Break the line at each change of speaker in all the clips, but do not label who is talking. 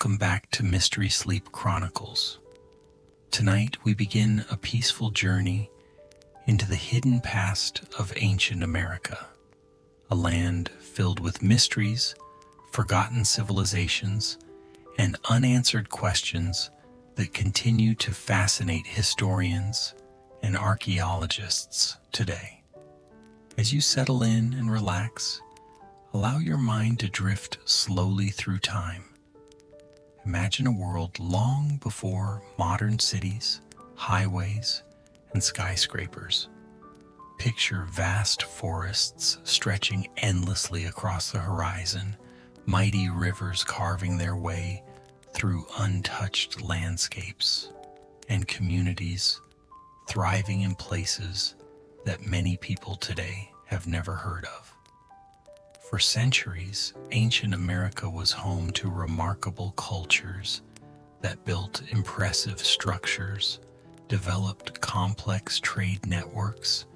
welcome back to Mystery Sleep Chronicles. Tonight we begin a peaceful journey into the hidden past of ancient America, a land filled with mysteries, forgotten civilizations, and unanswered questions that continue to fascinate historians and archaeologists today. As you settle in and relax, allow your mind to drift slowly through time. Imagine a world long before modern cities, highways, and skyscrapers. Picture vast forests stretching endlessly across the horizon, mighty rivers carving their way through untouched landscapes, and communities thriving in places that many people today have never heard of. For centuries, ancient America was home to remarkable cultures that built impressive structures, developed complex trade networks,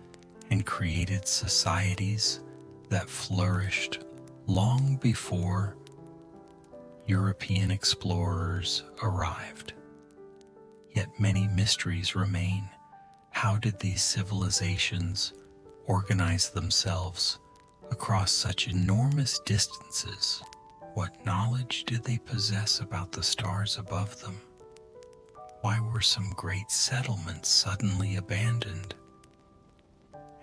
and created societies that flourished long before European explorers arrived. Yet many mysteries remain. How did these civilizations organize themselves across such enormous distances? What knowledge did they possess about the stars above them? Why were some great settlements suddenly abandoned?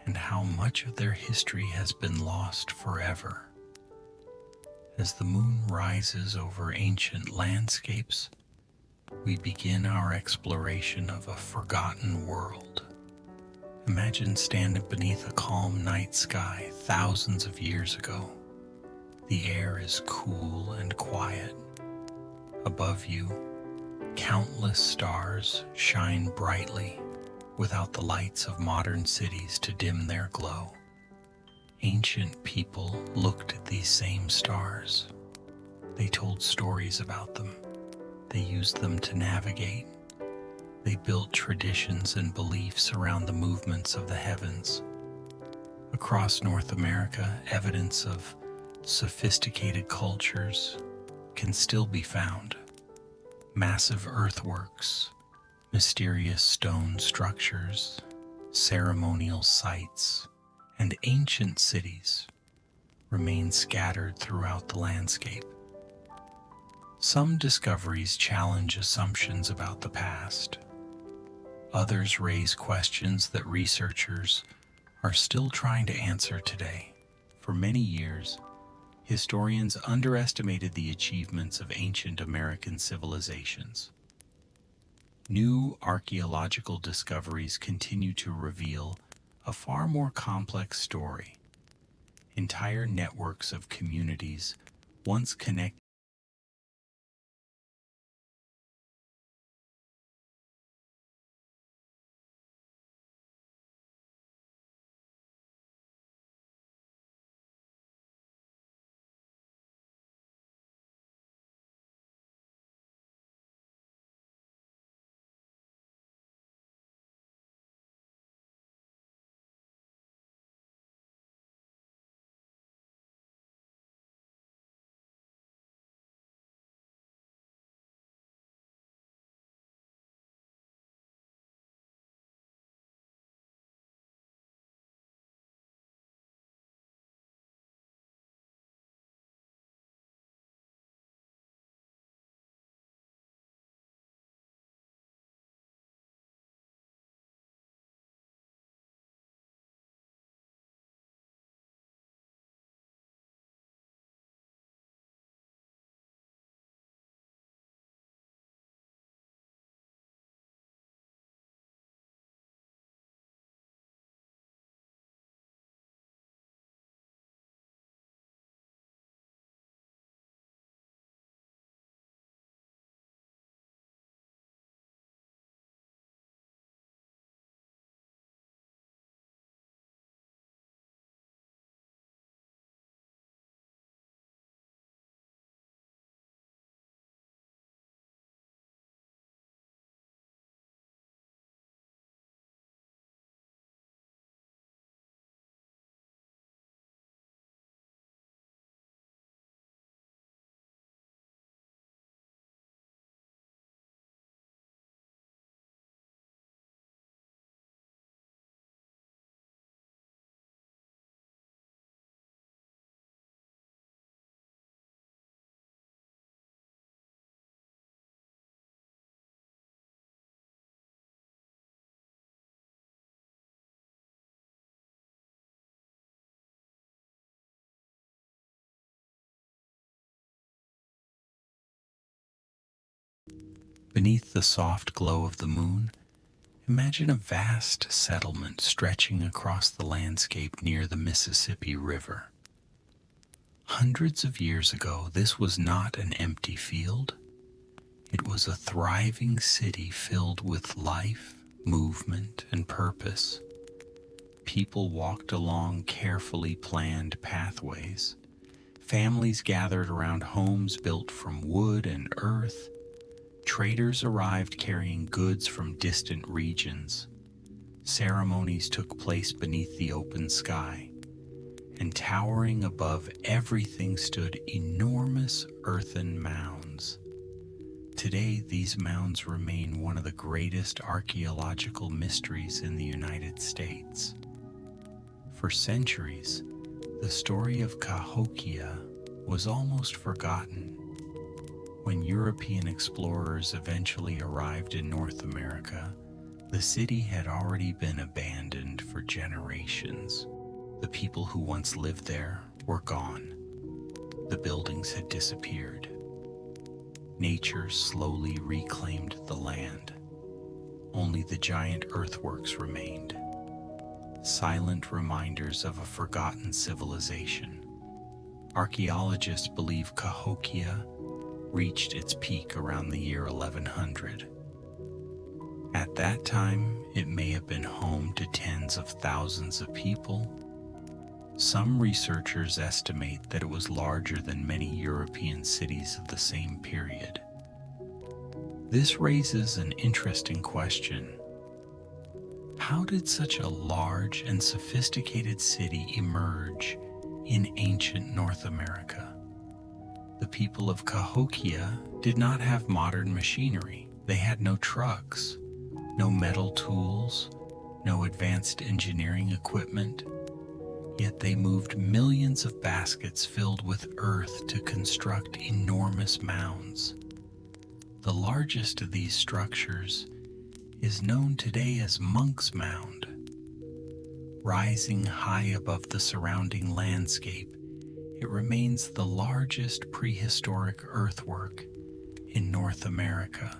And how much of their history has been lost forever? As the moon rises over ancient landscapes, we begin our exploration of a forgotten world. Imagine standing beneath a calm night sky thousands of years ago. The air is cool and quiet. Above you, countless stars shine brightly without the lights of modern cities to dim their glow. Ancient people looked at these same stars. They told stories about them. They used them to navigate. They built traditions and beliefs around the movements of the heavens. Across North America, evidence of sophisticated cultures can still be found. Massive earthworks, mysterious stone structures, ceremonial sites, and ancient cities remain scattered throughout the landscape. Some discoveries challenge assumptions about the past. Others raise questions that researchers are still trying to answer today. For many years, historians underestimated the achievements of ancient American civilizations. New archaeological discoveries continue to reveal a far more complex story. Entire networks of communities once connected Beneath the soft glow of the moon, imagine a vast settlement stretching across the landscape near the Mississippi River. Hundreds of years ago, this was not an empty field. It was a thriving city filled with life, movement, and purpose. People walked along carefully planned pathways. Families gathered around homes built from wood and earth. Traders arrived carrying goods from distant regions. Ceremonies took place beneath the open sky, and towering above everything stood enormous earthen mounds. Today, these mounds remain one of the greatest archaeological mysteries in the United States. For centuries, the story of Cahokia was almost forgotten. When European explorers eventually arrived in North America, the city had already been abandoned for generations. The people who once lived there were gone. The buildings had disappeared. Nature slowly reclaimed the land. Only the giant earthworks remained, silent reminders of a forgotten civilization. Archaeologists believe Cahokia reached its peak around the year 1100. At that time, it may have been home to tens of thousands of people. Some researchers estimate that it was larger than many European cities of the same period. This raises an interesting question. How did such a large and sophisticated city emerge in ancient North America? The people of Cahokia did not have modern machinery. They had no trucks, no metal tools, no advanced engineering equipment. Yet they moved millions of baskets filled with earth to construct enormous mounds. The largest of these structures is known today as Monk's Mound. Rising high above the surrounding landscape, it remains the largest prehistoric earthwork in North America.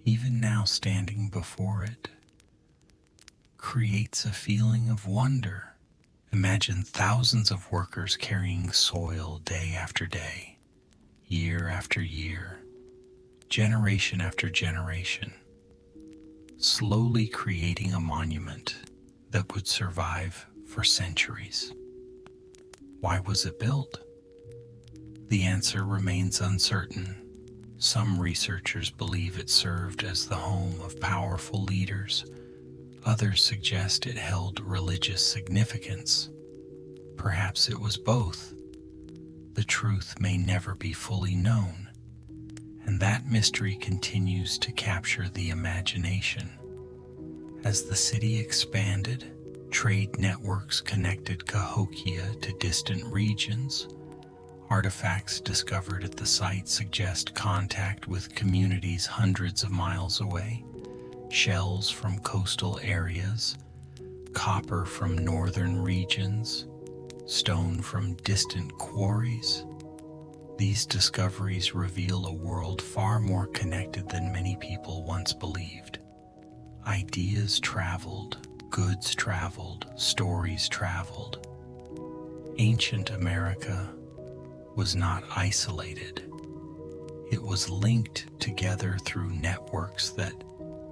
Even now, standing before it creates a feeling of wonder. Imagine thousands of workers carrying soil day after day, year after year, generation after generation, slowly creating a monument that would survive for centuries. Why was it built? The answer remains uncertain. Some researchers believe it served as the home of powerful leaders. Others suggest it held religious significance. Perhaps it was both. The truth may never be fully known, and that mystery continues to capture the imagination. As the city expanded, trade networks connected Cahokia to distant regions. Artifacts discovered at the site suggest contact with communities hundreds of miles away. Shells from coastal areas, copper from northern regions, stone from distant quarries. These discoveries reveal a world far more connected than many people once believed. Ideas traveled, goods traveled, stories traveled. Ancient America was not isolated. It was linked together through networks that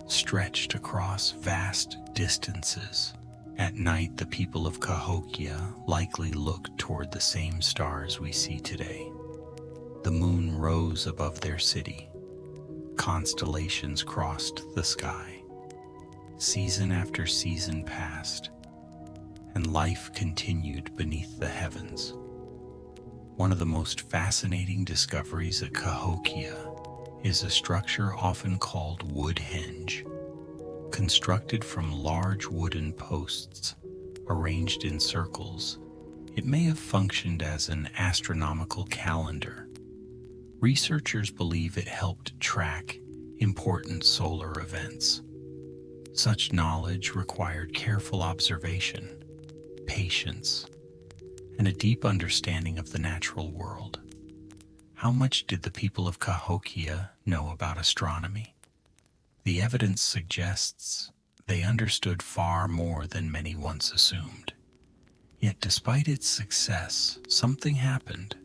stretched across vast distances. At night, the people of Cahokia likely looked toward the same stars we see today. The moon rose above their city. Constellations crossed the sky. Season after season passed, and life continued beneath the heavens. One of the most fascinating discoveries at Cahokia is a structure often called Woodhenge. Constructed from large wooden posts arranged in circles, it may have functioned as an astronomical calendar. Researchers believe it helped track important solar events. Such knowledge required careful observation, patience, and a deep understanding of the natural world. How much did the people of Cahokia know about astronomy? The evidence suggests they understood far more than many once assumed. Yet despite its success, something happened.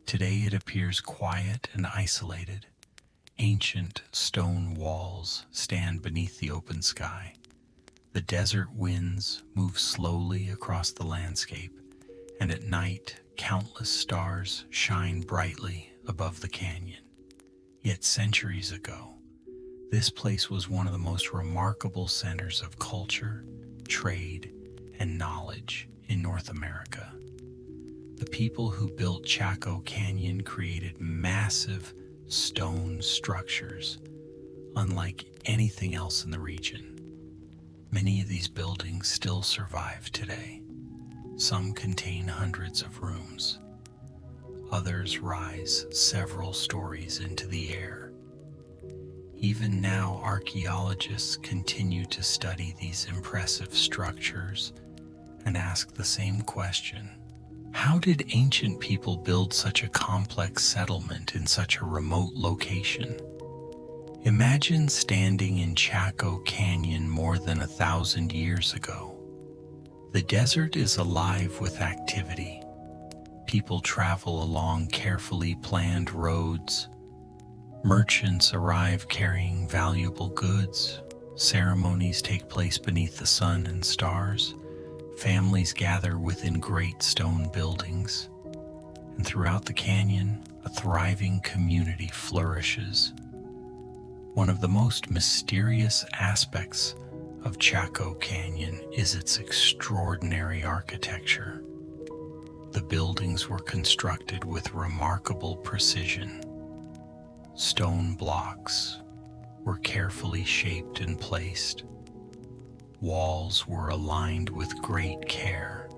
Today it appears quiet and isolated. Ancient stone walls stand beneath the open sky. The desert winds move slowly across the landscape, and at night countless stars shine brightly above the canyon. Yet centuries ago, this place was one of the most remarkable centers of culture, trade, and knowledge in North America. The people who built Chaco Canyon created massive stone structures, unlike anything else in the region. Many of these buildings still survive today. Some contain hundreds of rooms. Others rise several stories into the air. Even now, archaeologists continue to study these impressive structures and ask the same question. How did ancient people build such a complex settlement in such a remote location? Imagine standing in Chaco Canyon more than 1,000 years ago. The desert is alive with activity. People travel along carefully planned roads. Merchants arrive carrying valuable goods. Ceremonies take place beneath the sun and stars. Families gather within great stone buildings. And throughout the canyon, a thriving community flourishes. One of the most mysterious aspects of Chaco Canyon is its extraordinary architecture. The buildings were constructed with remarkable precision. Stone blocks were carefully shaped and placed. Walls were aligned with great care.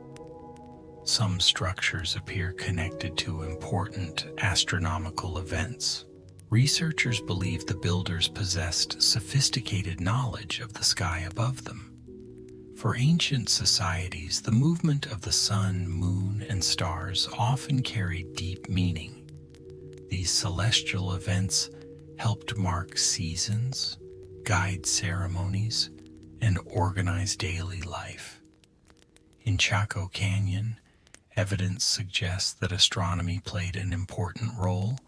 Some structures appear connected to important astronomical events. Researchers believe the builders possessed sophisticated knowledge of the sky above them. For ancient societies, the movement of the sun, moon, and stars often carried deep meaning. These celestial events helped mark seasons, guide ceremonies, and organize daily life. In Chaco Canyon, evidence suggests that astronomy played an important role.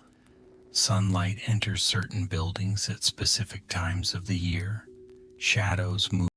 Sunlight enters certain buildings at specific times of the year. Shadows move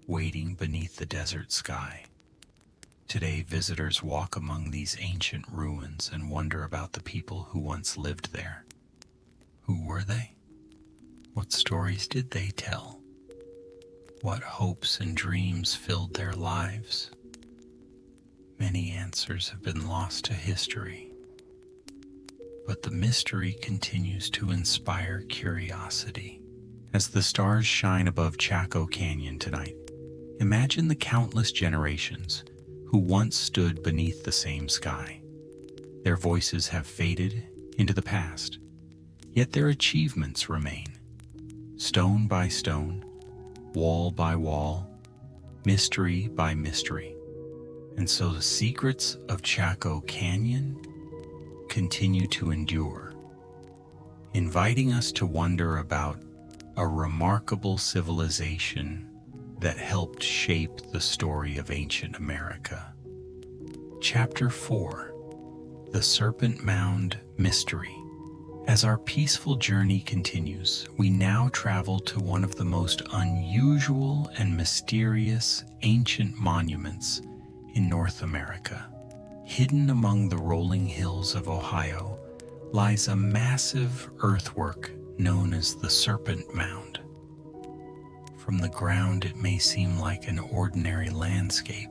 waiting beneath the desert sky. Today, visitors walk among these ancient ruins and wonder about the people who once lived there. Who were they? What stories did they tell? What hopes and dreams filled their lives? Many answers have been lost to history, but the mystery continues to inspire curiosity. As the stars shine above Chaco Canyon tonight, imagine the countless generations who once stood beneath the same sky. Their voices have faded into the past, yet their achievements remain. Stone by stone, wall by wall, mystery by mystery. And so the secrets of Chaco Canyon continue to endure, inviting us to wonder about a remarkable civilization that helped shape the story of ancient America. Chapter 4: The Serpent Mound Mystery. As our peaceful journey continues, we now travel to one of the most unusual and mysterious ancient monuments in North America. Hidden among the rolling hills of Ohio lies a massive earthwork known as the Serpent Mound. From the ground, it may seem like an ordinary landscape,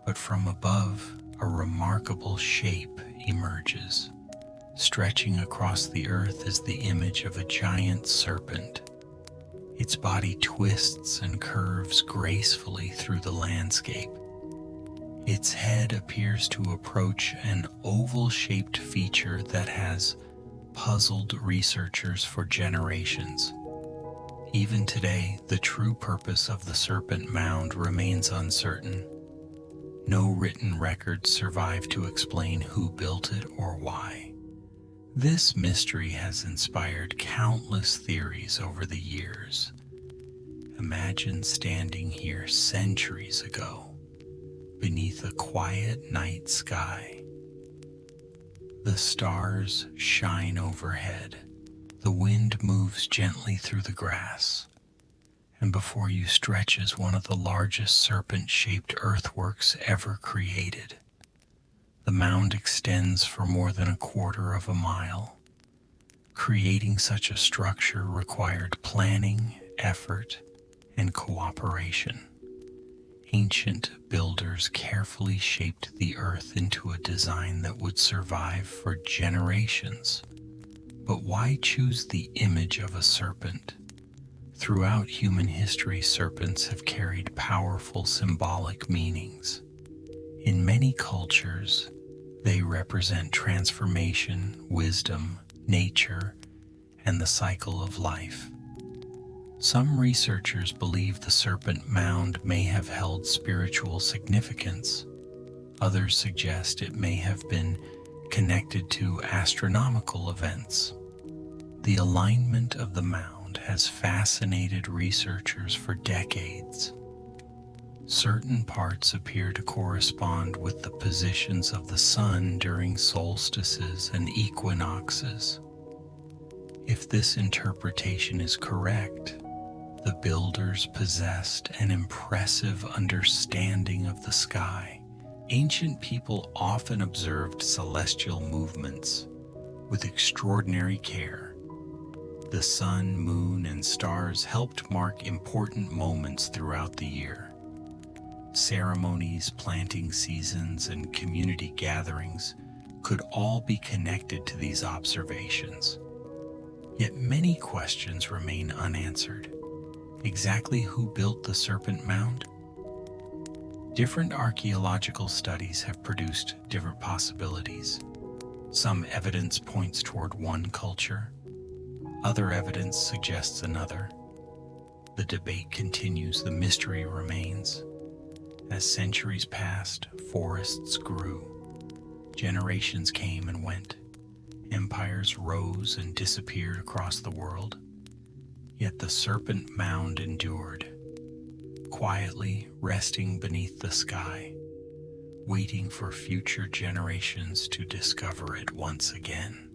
but from above, a remarkable shape emerges. Stretching across the earth is the image of a giant serpent. Its body twists and curves gracefully through the landscape. Its head appears to approach an oval-shaped feature that has puzzled researchers for generations. Even today, the true purpose of the Serpent Mound remains uncertain. No written records survive to explain who built it or why. This mystery has inspired countless theories over the years. Imagine standing here centuries ago, beneath a quiet night sky. The stars shine overhead. The wind moves gently through the grass, and before you stretches one of the largest serpent-shaped earthworks ever created. The mound extends for more than a quarter of a mile, Creating such a structure required planning, effort, and cooperation. Ancient builders carefully shaped the earth into a design that would survive for generations. But why choose the image of a serpent? Throughout human history, serpents have carried powerful symbolic meanings. In many cultures, they represent transformation, wisdom, nature, and the cycle of life. Some researchers believe the serpent mound may have held spiritual significance. Others suggest it may have been connected to astronomical events. The alignment of the mound has fascinated researchers for decades. Certain parts appear to correspond with the positions of the sun during solstices and equinoxes. If this interpretation is correct, the builders possessed an impressive understanding of the sky. Ancient people often observed celestial movements with extraordinary care. The sun, moon, and stars helped mark important moments throughout the year. Ceremonies, planting seasons, and community gatherings could all be connected to these observations. Yet many questions remain unanswered. Exactly who built the Serpent Mound? Different archaeological studies have produced different possibilities. Some evidence points toward one culture, other evidence suggests another. The debate continues, the mystery remains. As centuries passed, forests grew, generations came and went, empires rose and disappeared across the world. Yet the Serpent Mound endured, quietly resting beneath the sky, waiting for future generations to discover it once again.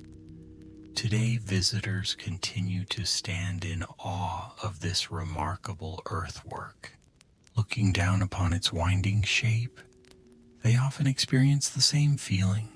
Today, visitors continue to stand in awe of this remarkable earthwork. Looking down upon its winding shape, they often experience the same feeling,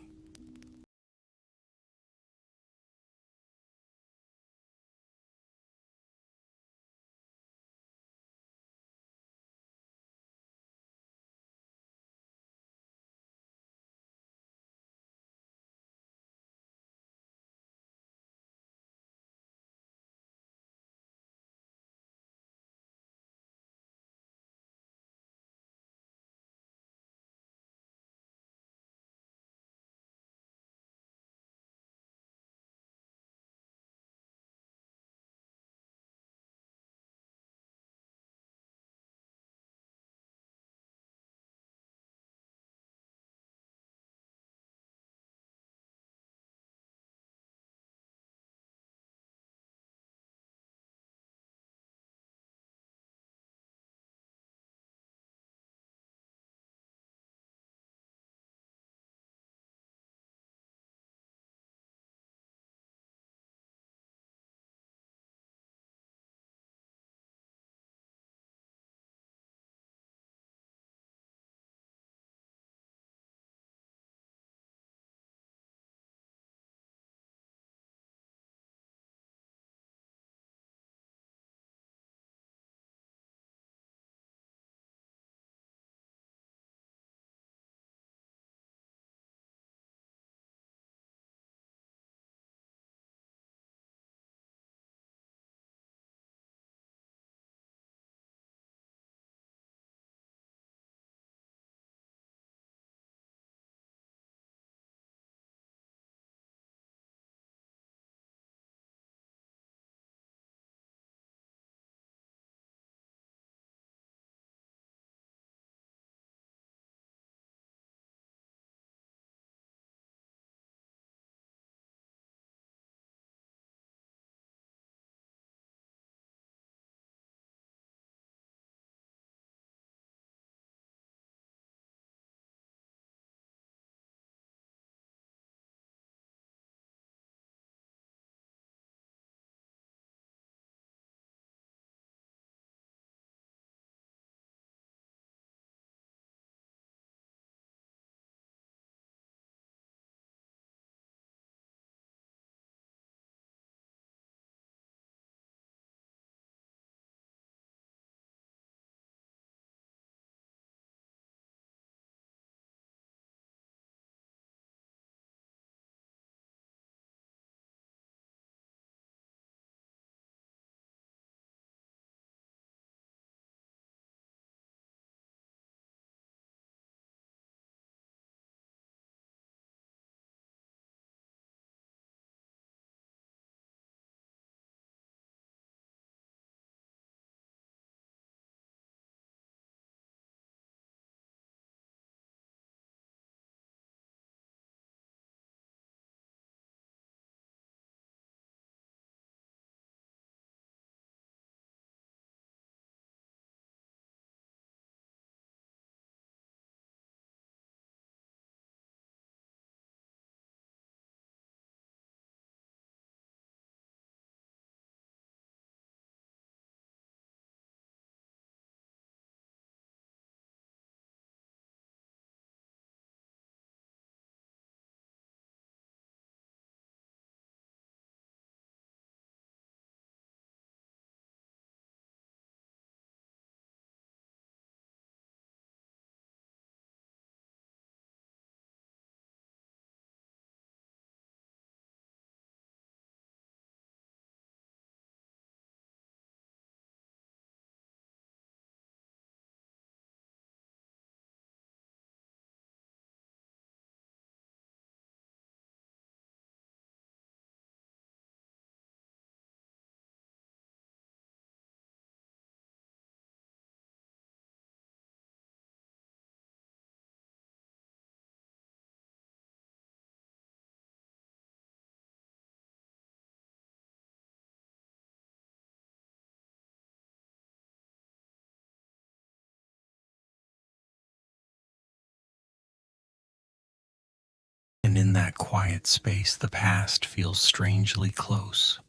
And in that quiet space, the past feels strangely close.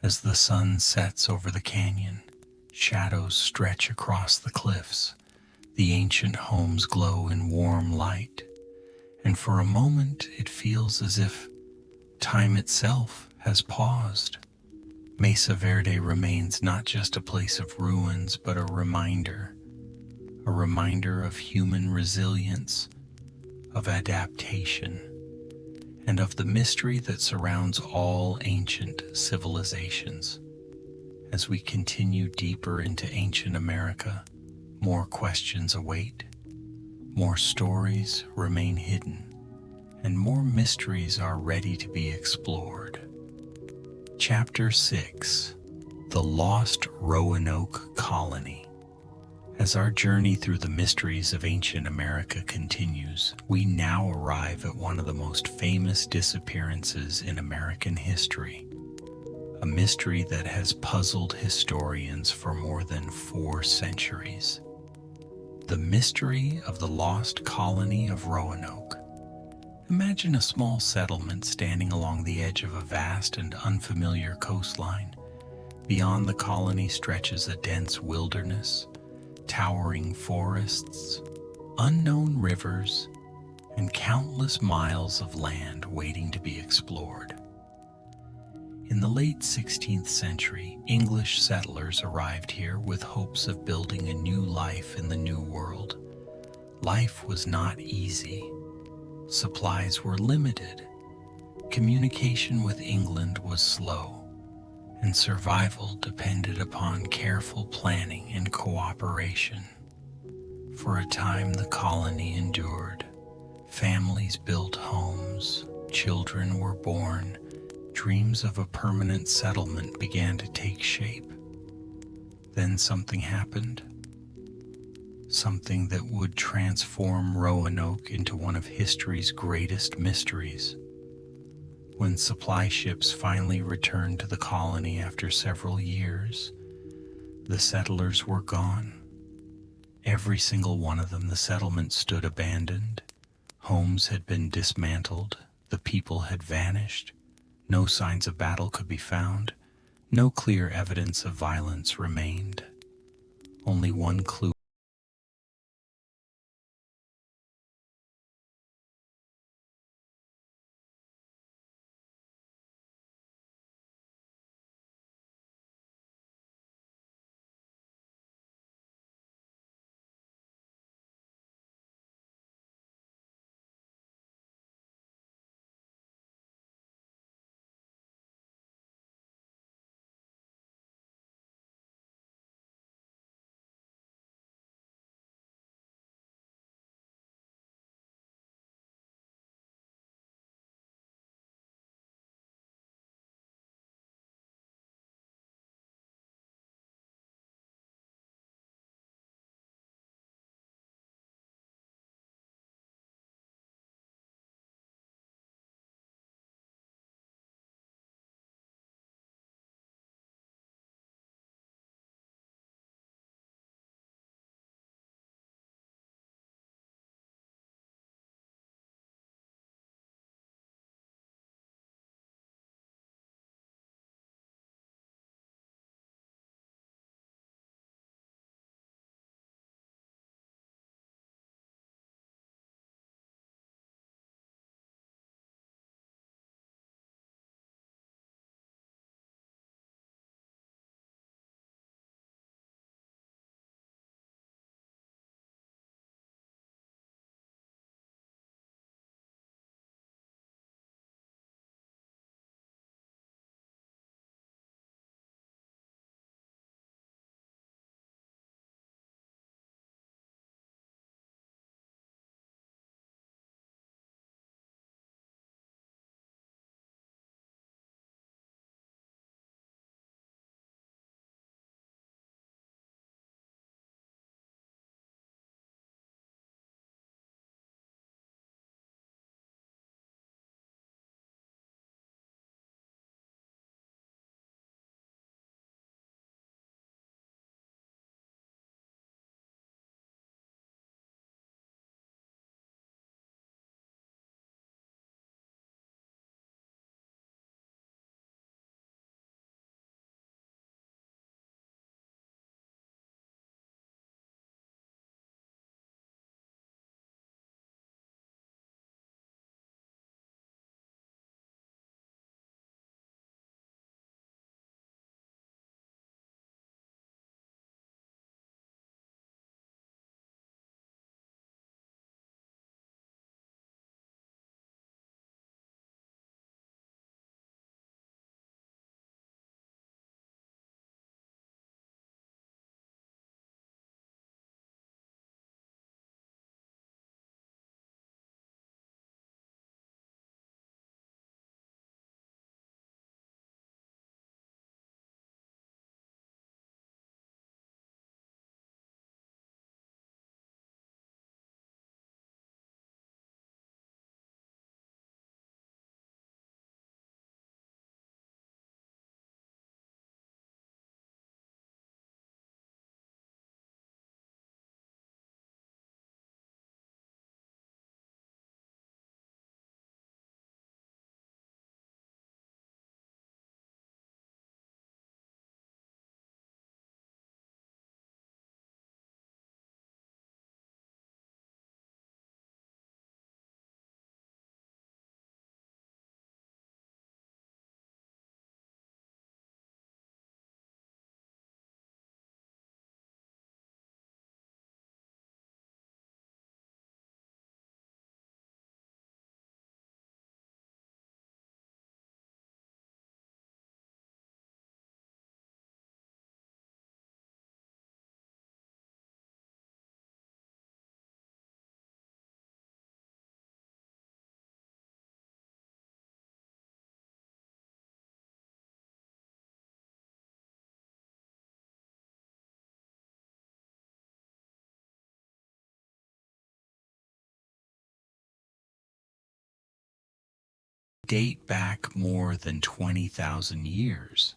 As the sun sets over the canyon, shadows stretch across the cliffs. The ancient homes glow in warm light, and for a moment it feels as if time itself has paused. Mesa Verde remains not just a place of ruins, but a reminder of human resilience, of adaptation, and of the mystery that surrounds all ancient civilizations. As we continue deeper into ancient America, more questions await, more stories remain hidden, and more mysteries are ready to be explored. Chapter 6: The Lost Roanoke Colony. As our journey through the mysteries of ancient America continues, we now arrive at one of the most famous disappearances in American history, a mystery that has puzzled historians for more than 4 centuries. The mystery of the lost colony of Roanoke. Imagine a small settlement standing along the edge of a vast and unfamiliar coastline. Beyond the colony stretches a dense wilderness, towering forests, unknown rivers, and countless miles of land waiting to be explored. In the late 16th century, English settlers arrived here with hopes of building a new life in the New World. Life was not easy. Supplies were limited. Communication with England was slow, and survival depended upon careful planning and cooperation. For a time, the colony endured. Families built homes, children were born, dreams of a permanent settlement began to take shape. Then something happened, something that would transform Roanoke into one of history's greatest mysteries. When supply ships finally returned to the colony after several years, the settlers were gone. Every single one of them. The settlement stood abandoned. Homes had been dismantled. The people had vanished. No signs of battle could be found. No clear evidence of violence remained. Only one clue date back more than 20,000 years.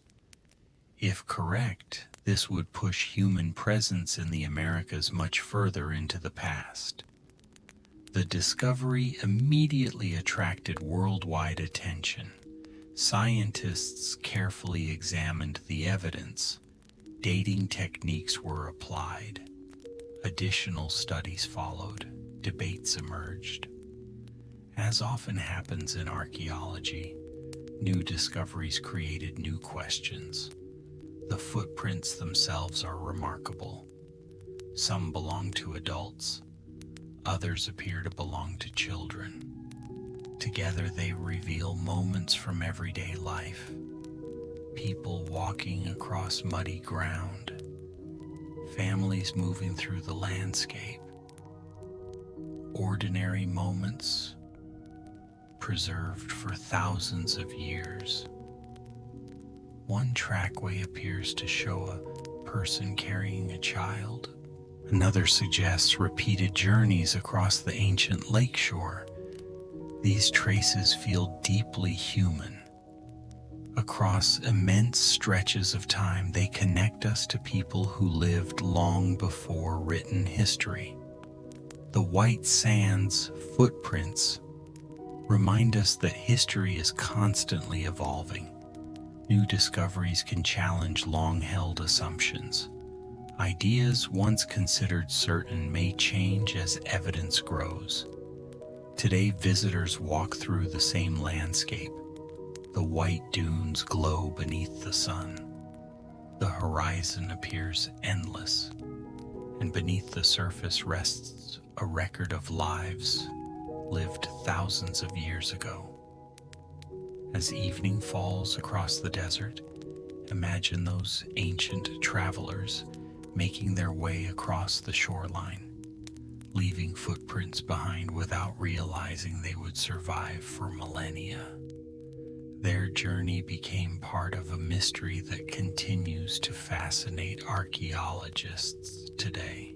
If correct, this would push human presence in the Americas much further into the past. The discovery immediately attracted worldwide attention. Scientists carefully examined the evidence. Dating techniques were applied. Additional studies followed. Debates emerged. As often happens in archaeology, new discoveries created new questions. The footprints themselves are remarkable. Some belong to adults, others appear to belong to children. Together they reveal moments from everyday life. People walking across muddy ground, families moving through the landscape, ordinary moments preserved for thousands of years. One trackway appears to show a person carrying a child. Another suggests repeated journeys across the ancient lakeshore. These traces feel deeply human. Across immense stretches of time, they connect us to people who lived long before written history. The white sands footprints remind us that history is constantly evolving. New discoveries can challenge long-held assumptions. Ideas once considered certain may change as evidence grows. Today, visitors walk through the same landscape. The white dunes glow beneath the sun. The horizon appears endless, and beneath the surface rests a record of lives lived thousands of years ago. As evening falls across the desert, imagine those ancient travelers making their way across the shoreline, leaving footprints behind without realizing they would survive for millennia. Their journey became part of a mystery that continues to fascinate archaeologists today.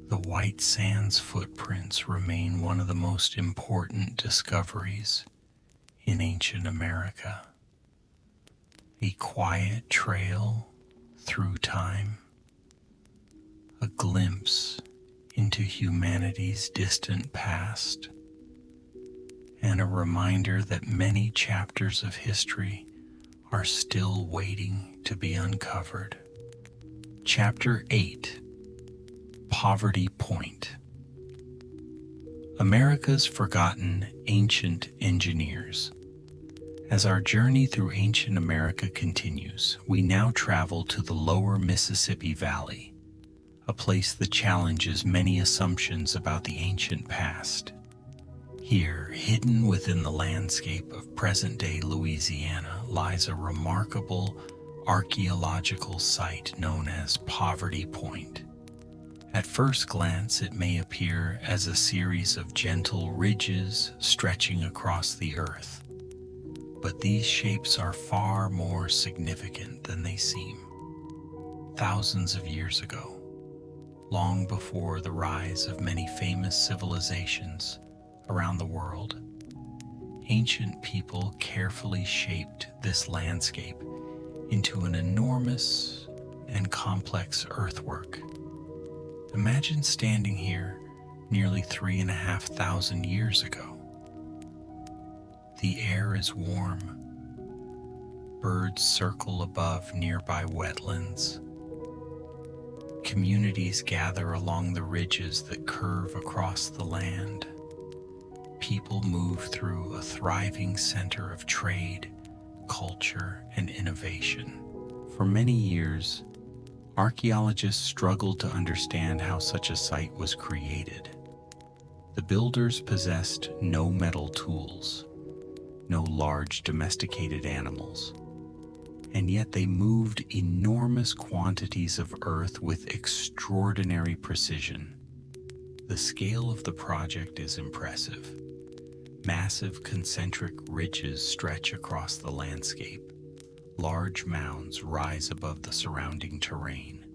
The white sands footprints remain one of the most important discoveries in ancient America. A quiet trail through time, a glimpse into humanity's distant past, and a reminder that many chapters of history are still waiting to be uncovered. Chapter 8: Poverty Point. America's Forgotten Ancient Engineers. As our journey through ancient America continues, we now travel to the lower Mississippi Valley, a place that challenges many assumptions about the ancient past. Here, hidden within the landscape of present-day Louisiana, lies a remarkable archaeological site known as Poverty Point. At first glance, it may appear as a series of gentle ridges stretching across the earth. But these shapes are far more significant than they seem. Thousands of years ago, long before the rise of many famous civilizations around the world, ancient people carefully shaped this landscape into an enormous and complex earthwork. Imagine standing here nearly 3,500 years ago. The air is warm. Birds circle above nearby wetlands. Communities gather along the ridges that curve across the land. People move through a thriving center of trade, culture, and innovation. For many years, archaeologists struggled to understand how such a site was created. The builders possessed no metal tools, no large domesticated animals, and yet they moved enormous quantities of earth with extraordinary precision. The scale of the project is impressive. Massive concentric ridges stretch across the landscape. Large mounds rise above the surrounding terrain.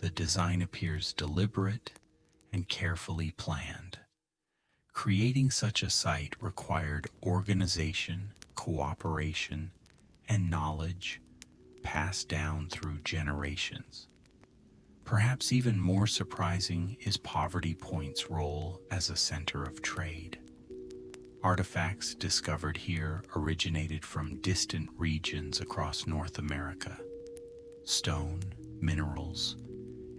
The design appears deliberate and carefully planned. Creating such a site required organization cooperation, and knowledge passed down through generations. Perhaps even more surprising is Poverty Point's role as a center of trade. Artifacts discovered here originated from distant regions across North America. Stone, minerals,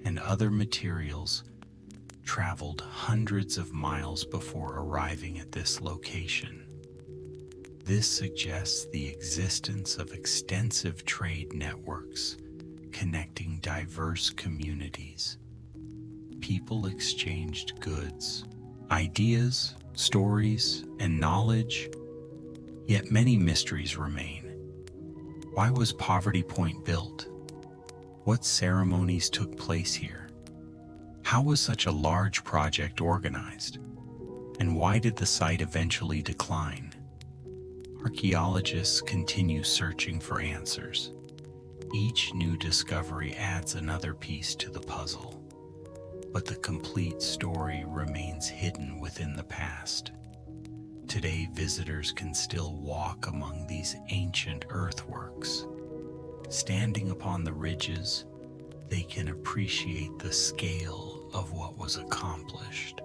and other materials traveled hundreds of miles before arriving at this location. This suggests the existence of extensive trade networks connecting diverse communities. People exchanged goods, ideas, stories, and knowledge, yet many mysteries remain. Why was Poverty Point built? What ceremonies took place here? How was such a large project organized? And why did the site eventually decline? Archaeologists continue searching for answers. Each new discovery adds another piece to the puzzle, but the complete story remains hidden within the past. Today, visitors can still walk among these ancient earthworks. Standing upon the ridges, they can appreciate the scale of what was accomplished.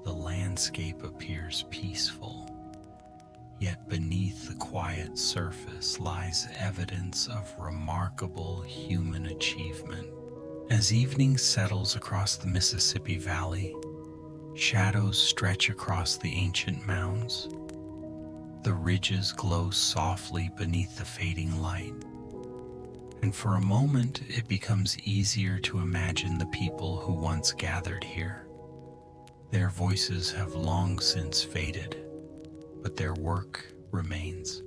The landscape appears peaceful, yet beneath the quiet surface lies evidence of remarkable human achievement. As evening settles across the Mississippi Valley, shadows stretch across the ancient mounds. The ridges glow softly beneath the fading light, and for a moment it becomes easier to imagine the people who once gathered here. Their voices have long since faded, but their work remains,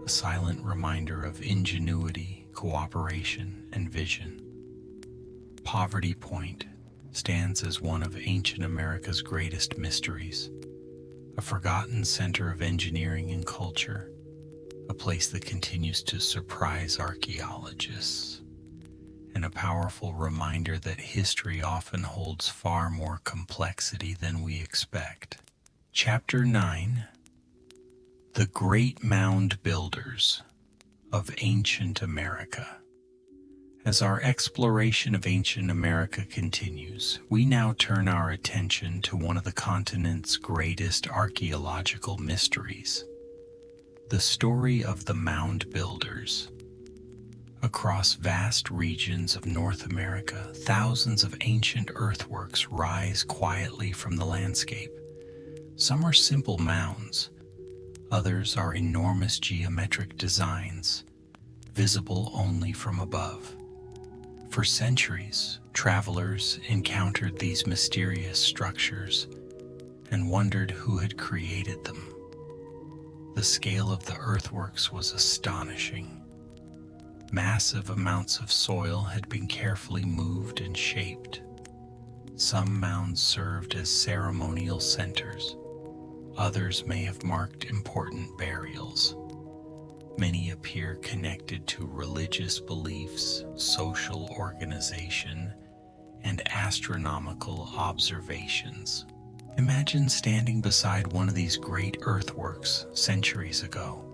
a silent reminder of ingenuity, cooperation, and vision. Poverty Point stands as one of ancient America's greatest mysteries, a forgotten center of engineering and culture, a place that continues to surprise archaeologists, and a powerful reminder that history often holds far more complexity than we expect. Chapter 9: The Great Mound Builders of Ancient America. As our exploration of ancient America continues, we now turn our attention to one of the continent's greatest archaeological mysteries: the story of the mound builders. Across vast regions of North America, thousands of ancient earthworks rise quietly from the landscape. Some are simple mounds, others are enormous geometric designs, visible only from above. For centuries, travelers encountered these mysterious structures and wondered who had created them. The scale of the earthworks was astonishing. Massive amounts of soil had been carefully moved and shaped. Some mounds served as ceremonial centers. Others may have marked important burials. Many appear connected to religious beliefs, social organization, and astronomical observations. Imagine standing beside one of these great earthworks centuries ago.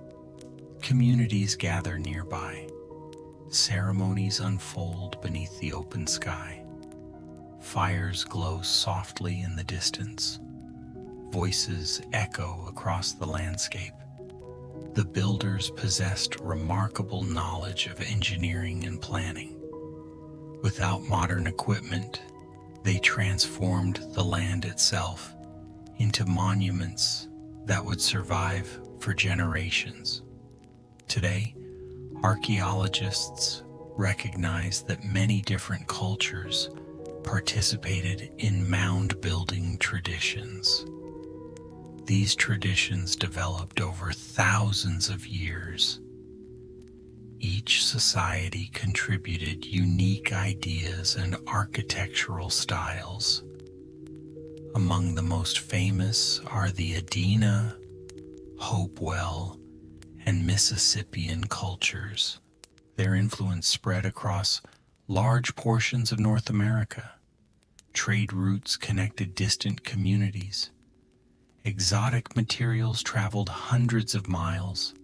Communities gather nearby. Ceremonies unfold beneath the open sky. Fires glow softly in the distance. Voices echo across the landscape. The builders possessed remarkable knowledge of engineering and planning. Without modern equipment, they transformed the land itself into monuments that would survive for generations. Today, archaeologists recognize that many different cultures participated in mound-building traditions. These traditions developed over thousands of years. Each society contributed unique ideas and architectural styles. Among the most famous are the Adena, Hopewell, and Mississippian cultures. Their influence spread across large portions of North America. Trade routes connected distant communities, Exotic materials traveled hundreds of miles.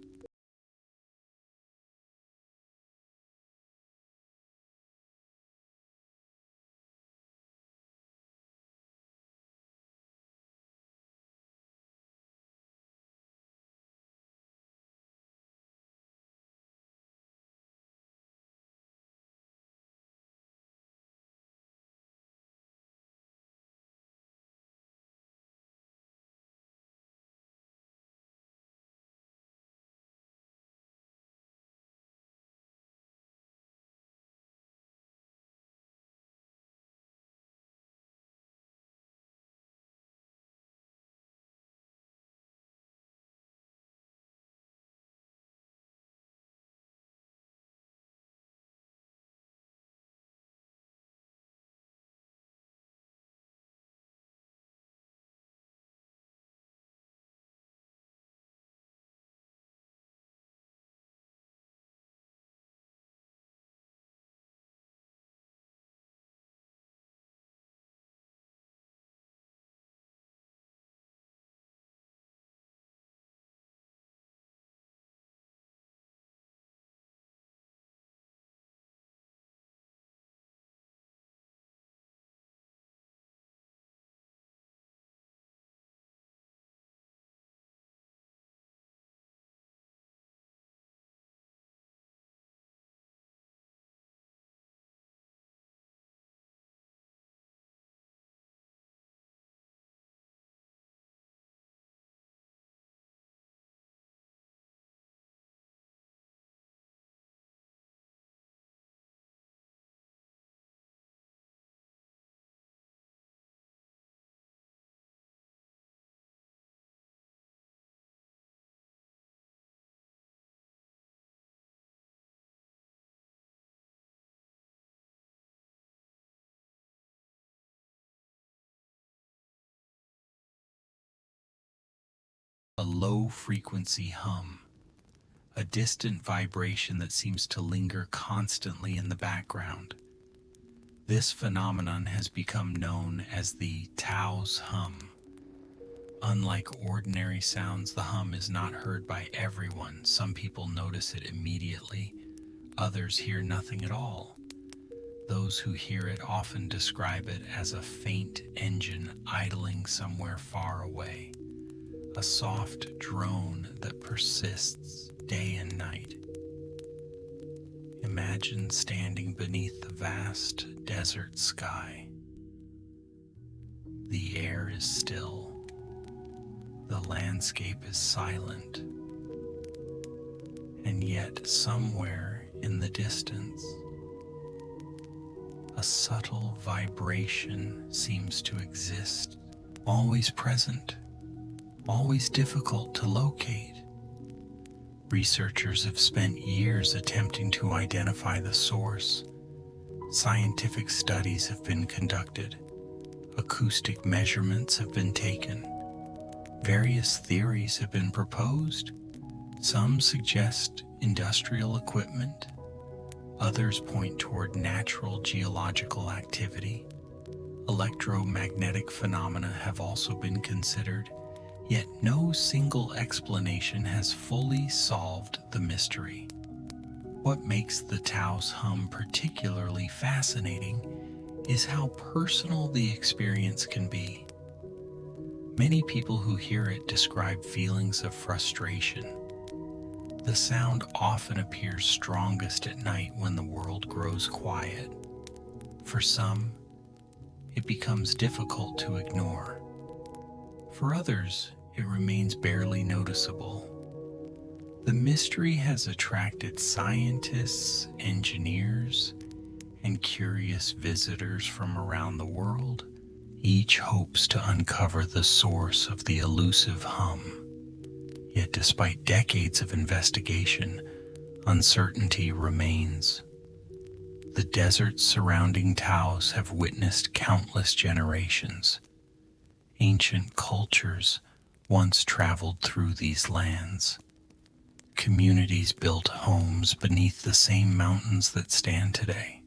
A low-frequency hum, a distant vibration that seems to linger constantly in the background. This phenomenon has become known as the Tao's hum. Unlike ordinary sounds, the hum is not heard by everyone. Some people notice it immediately, others hear nothing at all. Those who hear it often describe it as a faint engine idling somewhere far away, a soft drone that persists day and night. Imagine standing beneath the vast desert sky. The air is still. The landscape is silent. And yet, somewhere in the distance, a subtle vibration seems to exist, always present, always difficult to locate. Researchers have spent years attempting to identify the source. Scientific studies have been conducted. Acoustic measurements have been taken. Various theories have been proposed. Some suggest industrial equipment. Others point toward natural geological activity. Electromagnetic phenomena have also been considered. Yet no single explanation has fully solved the mystery. What makes the Tao's hum particularly fascinating is how personal the experience can be. Many people who hear it describe feelings of frustration. The sound often appears strongest at night when the world grows quiet. For some, it becomes difficult to ignore. For others, it remains barely noticeable. The mystery has attracted scientists, engineers, and curious visitors from around the world. Each hopes to uncover the source of the elusive hum. Yet despite decades of investigation, uncertainty remains. The deserts surrounding Taos have witnessed countless generations. Ancient cultures once traveled through these lands. Communities built homes beneath the same mountains that stand today.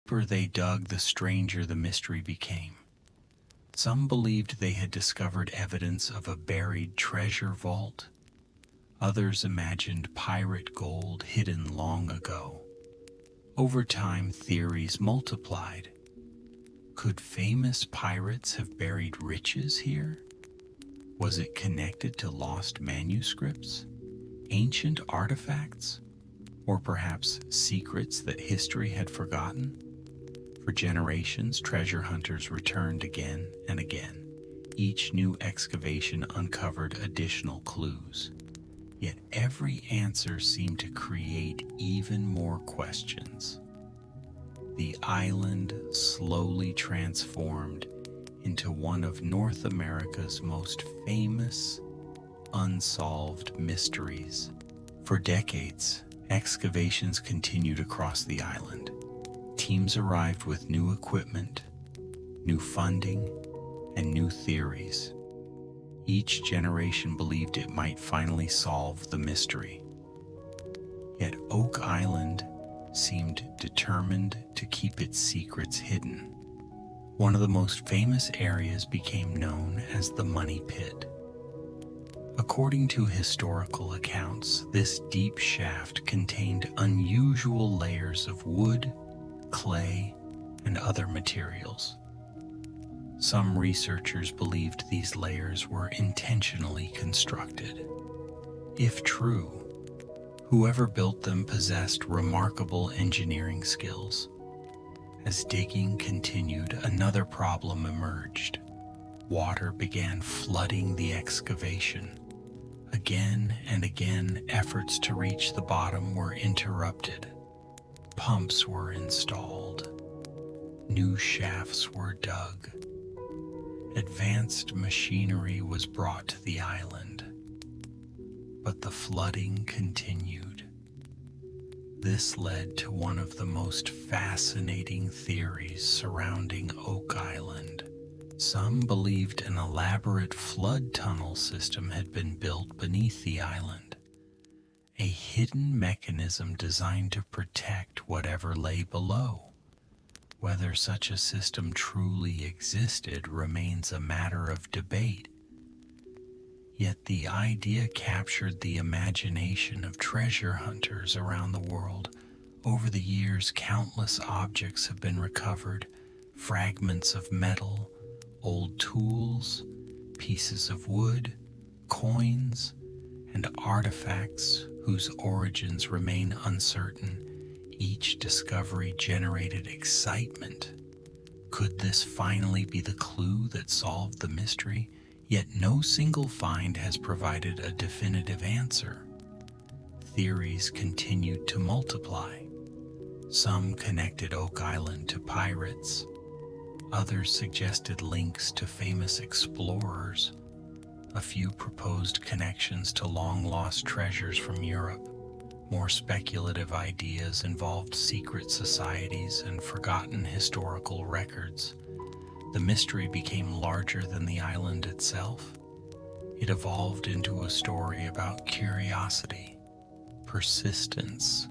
The deeper they dug, the stranger the mystery became. Some believed they had discovered evidence of a buried treasure vault. Others imagined pirate gold hidden long ago. Over time, theories multiplied. Could famous pirates have buried riches here? Was it connected to lost manuscripts, ancient artifacts, or perhaps secrets that history had forgotten? For generations, treasure hunters returned again and again. Each new excavation uncovered additional clues. Yet every answer seemed to create even more questions. The island slowly transformed into one of North America's most famous unsolved mysteries. For decades, excavations continued across the island. Teams arrived with new equipment, new funding, and new theories. Each generation believed it might finally solve the mystery. Yet Oak Island seemed determined to keep its secrets hidden. One of the most famous areas became known as the Money Pit. According to historical accounts, this deep shaft contained unusual layers of wood, clay, and other materials. Some researchers believed these layers were intentionally constructed. If true, whoever built them possessed remarkable engineering skills. As digging continued, another problem emerged. Water began flooding the excavation. Again and again, efforts to reach the bottom were interrupted. Pumps were installed. New shafts were dug. Advanced machinery was brought to the island. But the flooding continued. This led to one of the most fascinating theories surrounding Oak Island. Some believed an elaborate flood tunnel system had been built beneath the island, a hidden mechanism designed to protect whatever lay below. Whether such a system truly existed remains a matter of debate. Yet the idea captured the imagination of treasure hunters around the world. Over the years, countless objects have been recovered: fragments of metal, old tools, pieces of wood, coins, and artifacts whose origins remain uncertain. Each discovery generated excitement. Could this finally be the clue that solved the mystery? Yet no single find has provided a definitive answer. Theories continued to multiply. Some connected Oak Island to pirates. Others suggested links to famous explorers. A few proposed connections to long-lost treasures from Europe. More speculative ideas involved secret societies and forgotten historical records. The mystery became larger than the island itself. It evolved into a story about curiosity, persistence,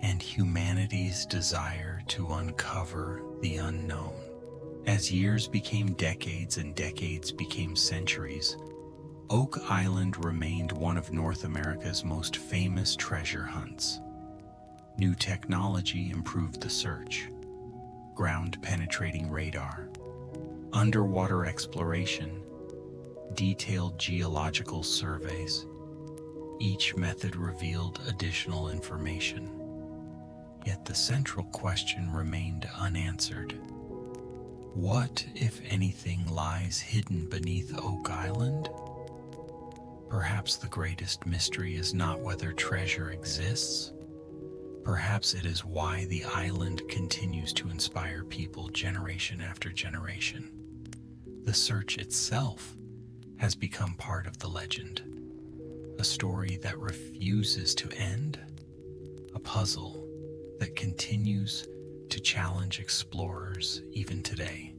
and humanity's desire to uncover the unknown. As years became decades and decades became centuries, Oak Island remained one of North America's most famous treasure hunts. New technology improved the search: ground-penetrating radar, underwater exploration, detailed geological surveys. Each method revealed additional information. Yet the central question remained unanswered. What, if anything, lies hidden beneath Oak Island? Perhaps the greatest mystery is not whether treasure exists. Perhaps it is why the island continues to inspire people generation after generation. The search itself has become part of the legend, a story that refuses to end, a puzzle that continues to challenge explorers even today.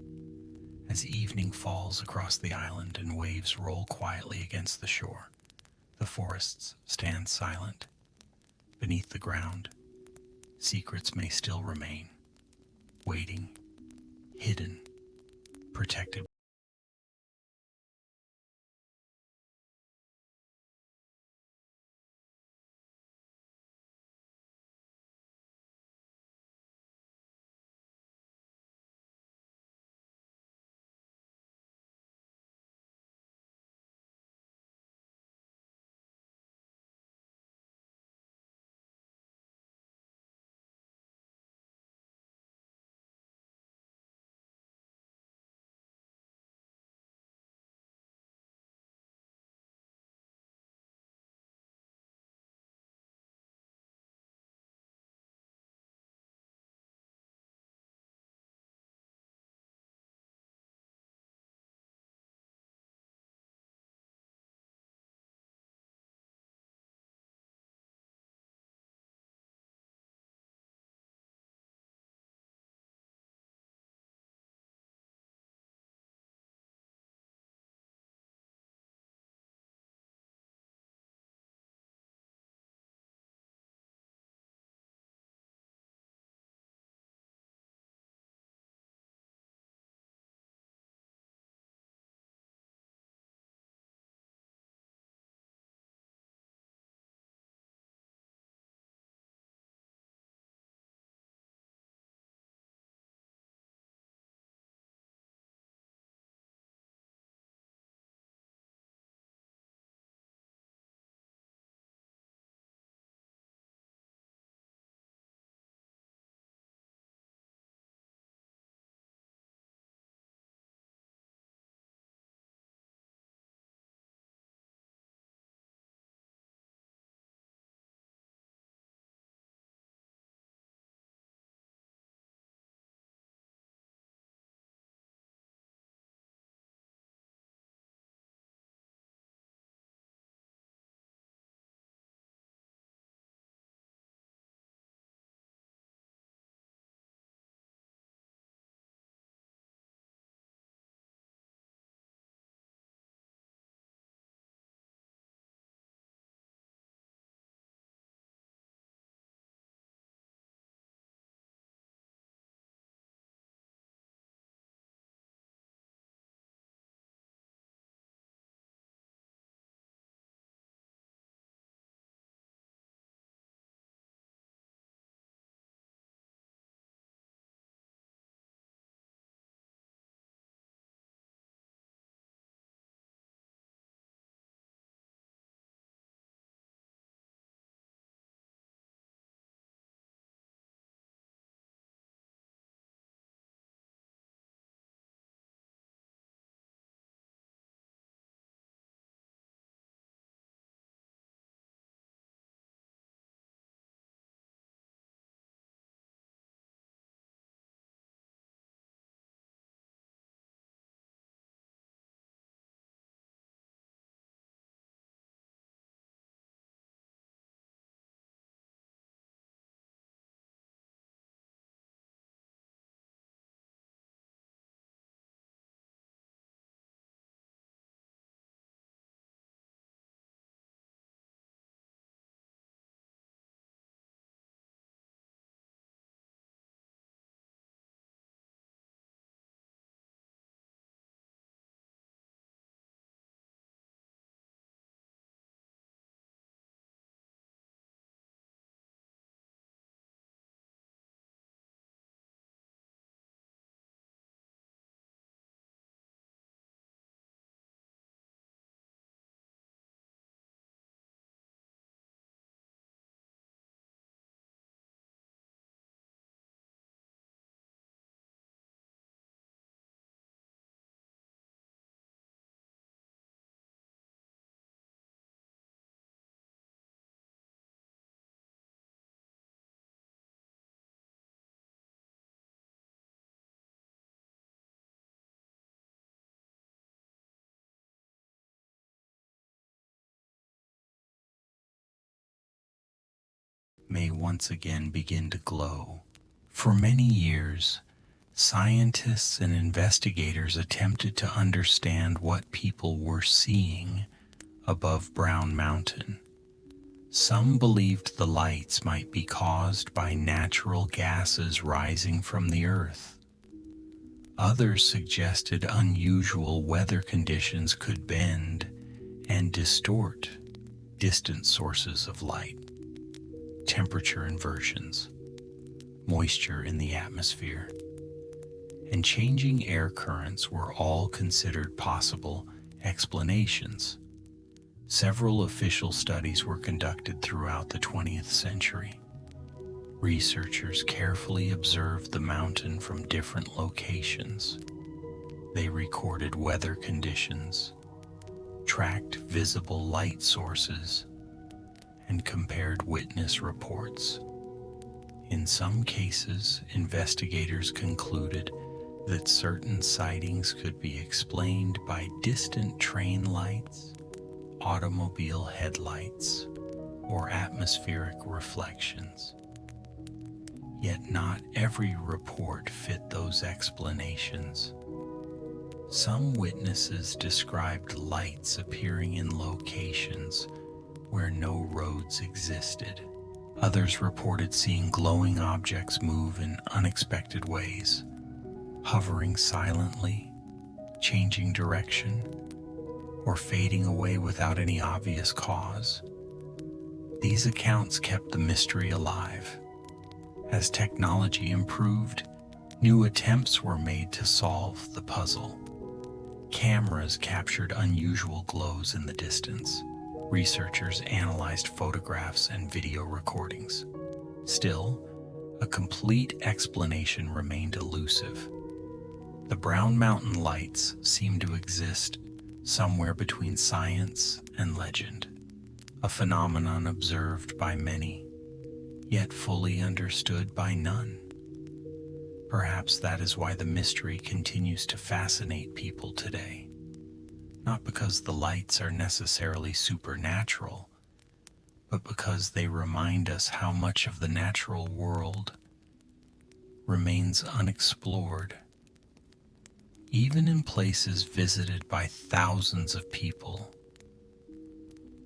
As evening falls across the island and waves roll quietly against the shore, the forests stand silent. Beneath the ground, secrets may still remain. waiting, hidden, protected. May once again begin to glow. For many years, scientists and investigators attempted to understand what people were seeing above Brown Mountain. Some believed the lights might be caused by natural gases rising from the earth. Others suggested unusual weather conditions could bend and distort distant sources of light. Temperature inversions, moisture in the atmosphere, and changing air currents were all considered possible explanations. Several official studies were conducted throughout the 20th century. Researchers carefully observed the mountain from different locations. They recorded weather conditions, tracked visible light sources, and compared witness reports. In some cases, investigators concluded that certain sightings could be explained by distant train lights, automobile headlights, or atmospheric reflections. Yet not every report fit those explanations. Some witnesses described lights appearing in locations where no roads existed. Others reported seeing glowing objects move in unexpected ways, hovering silently, changing direction, or fading away without any obvious cause. These accounts kept the mystery alive. As technology improved, new attempts were made to solve the puzzle. Cameras captured unusual glows in the distance. Researchers analyzed photographs and video recordings. Still, a complete explanation remained elusive. The Brown Mountain lights seemed to exist somewhere between science and legend, a phenomenon observed by many, yet fully understood by none. Perhaps that is why the mystery continues to fascinate people today. Not because the lights are necessarily supernatural, but because they remind us how much of the natural world remains unexplored, even in places visited by thousands of people.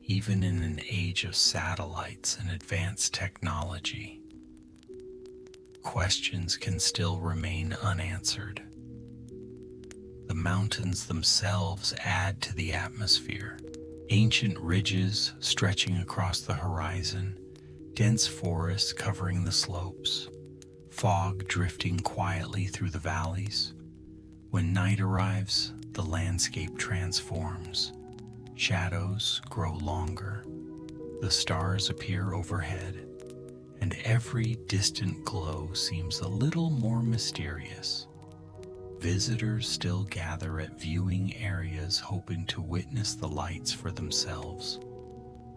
Even in an age of satellites and advanced technology, questions can still remain unanswered. The mountains themselves add to the atmosphere. Ancient ridges stretching across the horizon, dense forests covering the slopes, fog drifting quietly through the valleys. When night arrives, the landscape transforms. Shadows grow longer, the stars appear overhead, and every distant glow seems a little more mysterious. Visitors still gather at viewing areas hoping to witness the lights for themselves.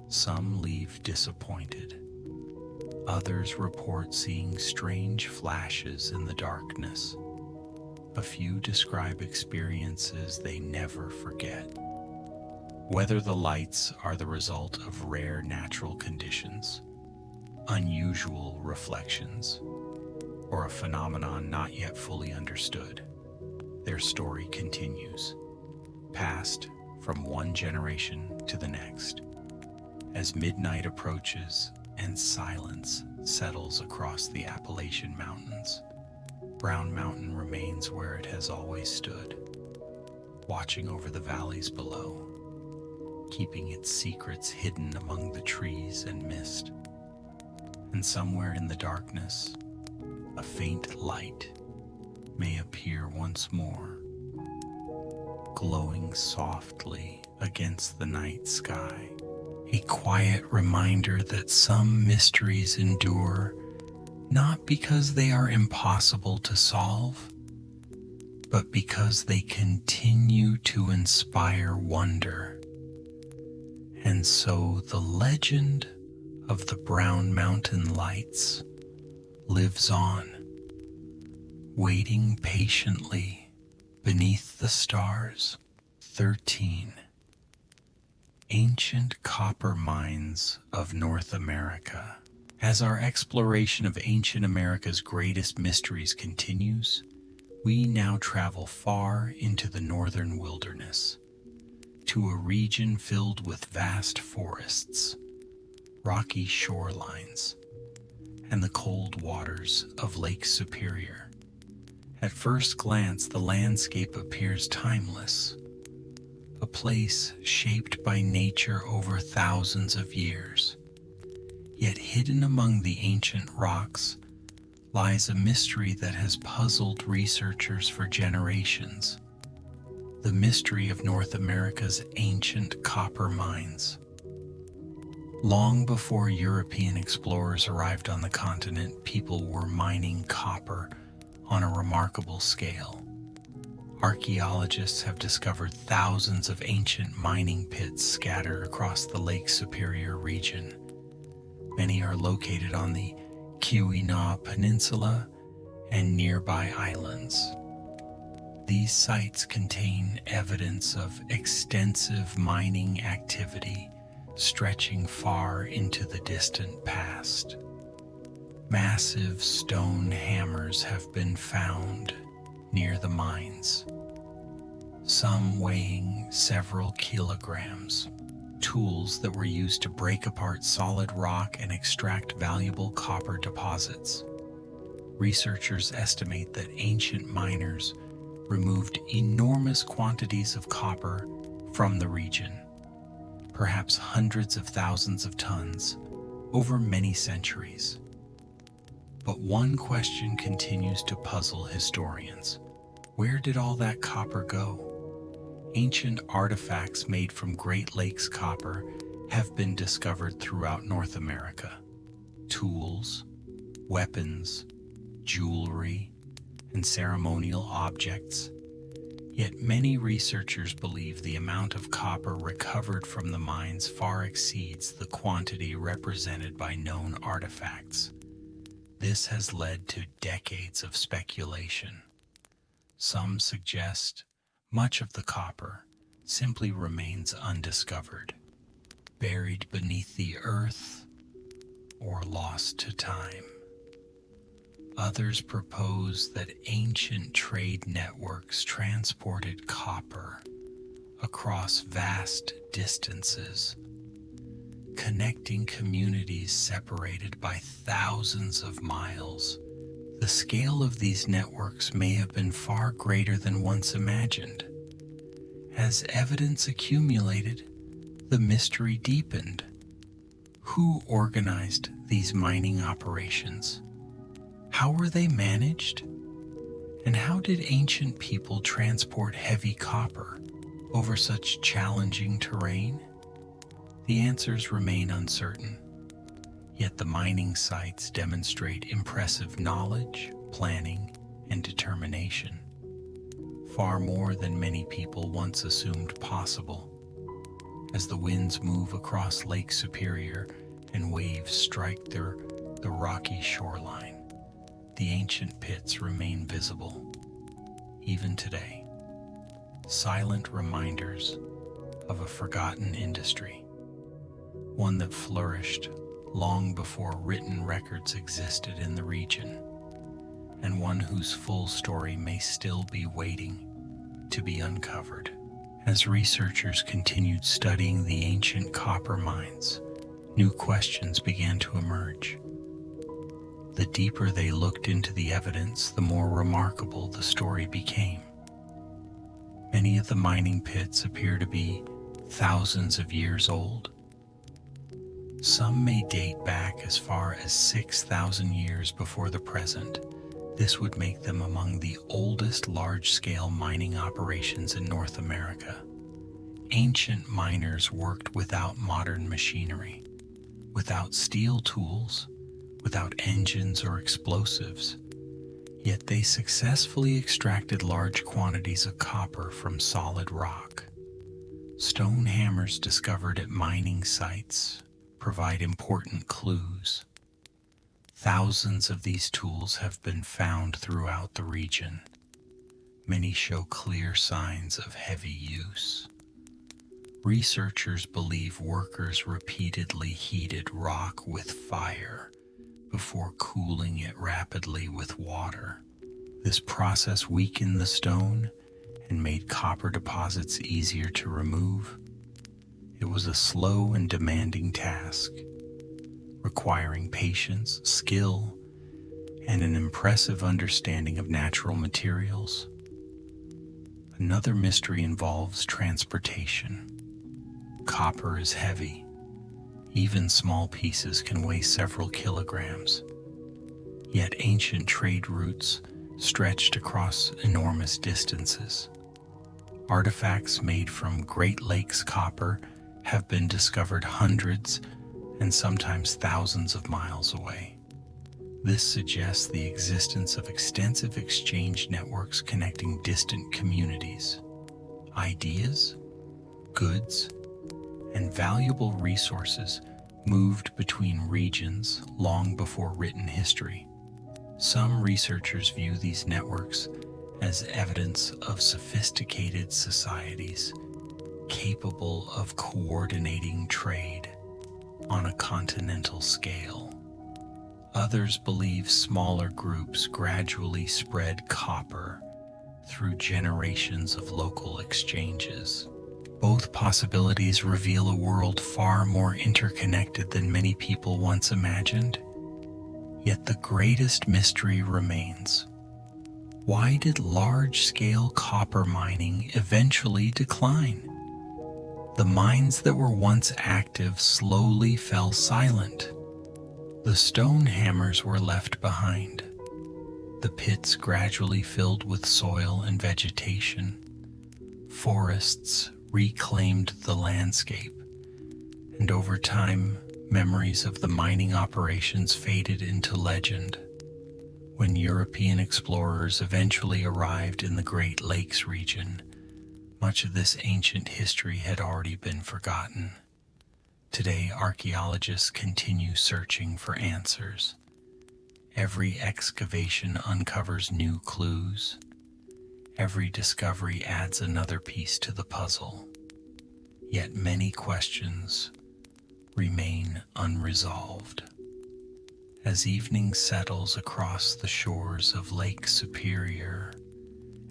Some leave disappointed. Others report seeing strange flashes in the darkness. A few describe experiences they never forget. Whether the lights are the result of rare natural conditions, unusual reflections, or a phenomenon not yet fully understood, their story continues, passed from one generation to the next. As midnight approaches and silence settles across the Appalachian Mountains, Brown Mountain remains where it has always stood, watching over the valleys below, keeping its secrets hidden among the trees and mist. And somewhere in the darkness, a faint light may appear once more, glowing softly against the night sky, a quiet reminder that some mysteries endure not because they are impossible to solve, but because they continue to inspire wonder. And so the legend of the Brown Mountain lights lives on, waiting patiently beneath the stars. 13. Ancient copper mines of North America. As our exploration of ancient America's greatest mysteries continues, we now travel far into the northern wilderness, to a region filled with vast forests, rocky shorelines, and the cold waters of Lake Superior. At first glance, the landscape appears timeless, a place shaped by nature over thousands of years. Yet hidden among the ancient rocks lies a mystery that has puzzled researchers for generations: the mystery of North America's ancient copper mines. Long before European explorers arrived on the continent, people were mining copper on a remarkable scale. Archaeologists have discovered thousands of ancient mining pits scattered across the Lake Superior region. Many are located on the Keweenaw Peninsula and nearby islands. These sites contain evidence of extensive mining activity stretching far into the distant past. Massive stone hammers have been found near the mines, some weighing several kilograms, tools that were used to break apart solid rock and extract valuable copper deposits. Researchers estimate that ancient miners removed enormous quantities of copper from the region, perhaps hundreds of thousands of tons, over many centuries. But one question continues to puzzle historians. Where did all that copper go? Ancient artifacts made from Great Lakes copper have been discovered throughout North America. Tools, weapons, jewelry, and ceremonial objects. Yet many researchers believe the amount of copper recovered from the mines far exceeds the quantity represented by known artifacts. This has led to decades of speculation. Some suggest much of the copper simply remains undiscovered, buried beneath the earth, or lost to time. Others propose that ancient trade networks transported copper across vast distances, connecting communities separated by thousands of miles. The scale of these networks may have been far greater than once imagined. As evidence accumulated, the mystery deepened. Who organized these mining operations? How were they managed? And how did ancient people transport heavy copper over such challenging terrain? The answers remain uncertain, yet the mining sites demonstrate impressive knowledge, planning, and determination, far more than many people once assumed possible. As the winds move across Lake Superior and waves strike the rocky shoreline, the ancient pits remain visible, even today, silent reminders of a forgotten industry, one that flourished long before written records existed in the region, and one whose full story may still be waiting to be uncovered. As researchers continued studying the ancient copper mines, new questions began to emerge. The deeper they looked into the evidence, the more remarkable the story became. Many of the mining pits appear to be thousands of years old. Some may date back as far as 6,000 years before the present. This would make them among the oldest large-scale mining operations in North America. Ancient miners worked without modern machinery, without steel tools, without engines or explosives, yet they successfully extracted large quantities of copper from solid rock. Stone hammers discovered at mining sites provide important clues. Thousands of these tools have been found throughout the region. Many show clear signs of heavy use. Researchers believe workers repeatedly heated rock with fire before cooling it rapidly with water. This process weakened the stone and made copper deposits easier to remove. It was a slow and demanding task, requiring patience, skill, and an impressive understanding of natural materials. Another mystery involves transportation. Copper is heavy. Even small pieces can weigh several kilograms. Yet ancient trade routes stretched across enormous distances. Artifacts made from Great Lakes copper have been discovered hundreds and sometimes thousands of miles away. This suggests the existence of extensive exchange networks connecting distant communities. Ideas, goods, and valuable resources moved between regions long before written history. Some researchers view these networks as evidence of sophisticated societies capable of coordinating trade on a continental scale. Others believe smaller groups gradually spread copper through generations of local exchanges. Both possibilities reveal a world far more interconnected than many people once imagined. Yet the greatest mystery remains. Why did large-scale copper mining eventually decline? The mines that were once active slowly fell silent. The stone hammers were left behind. The pits gradually filled with soil and vegetation. Forests reclaimed the landscape, and over time, memories of the mining operations faded into legend. When European explorers eventually arrived in the Great Lakes region, much of this ancient history had already been forgotten. Today, archaeologists continue searching for answers. Every excavation uncovers new clues. Every discovery adds another piece to the puzzle. Yet many questions remain unresolved. As evening settles across the shores of Lake Superior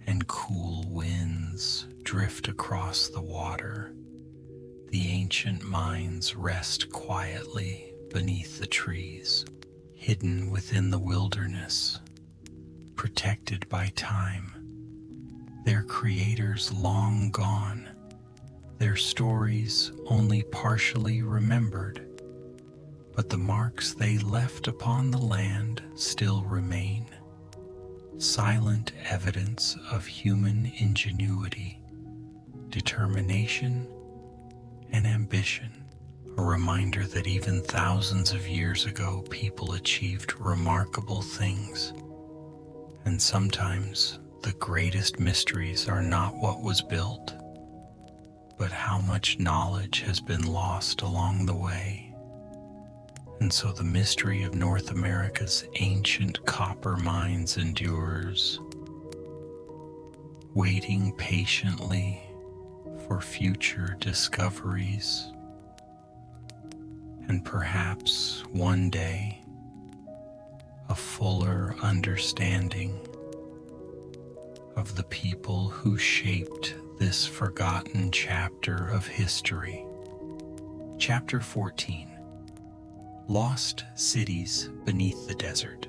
and cool winds drift across the water, the ancient mines rest quietly beneath the trees, hidden within the wilderness, protected by time. Their creators long gone, their stories only partially remembered, but the marks they left upon the land still remain, silent evidence of human ingenuity, determination, and ambition, a reminder that even thousands of years ago people achieved remarkable things. And sometimes the greatest mysteries are not what was built, but how much knowledge has been lost along the way. And so the mystery of North America's ancient copper mines endures, waiting patiently for future discoveries. And perhaps one day, a fuller understanding of the people who shaped this forgotten chapter of history. Chapter 14. Lost Cities Beneath the Desert.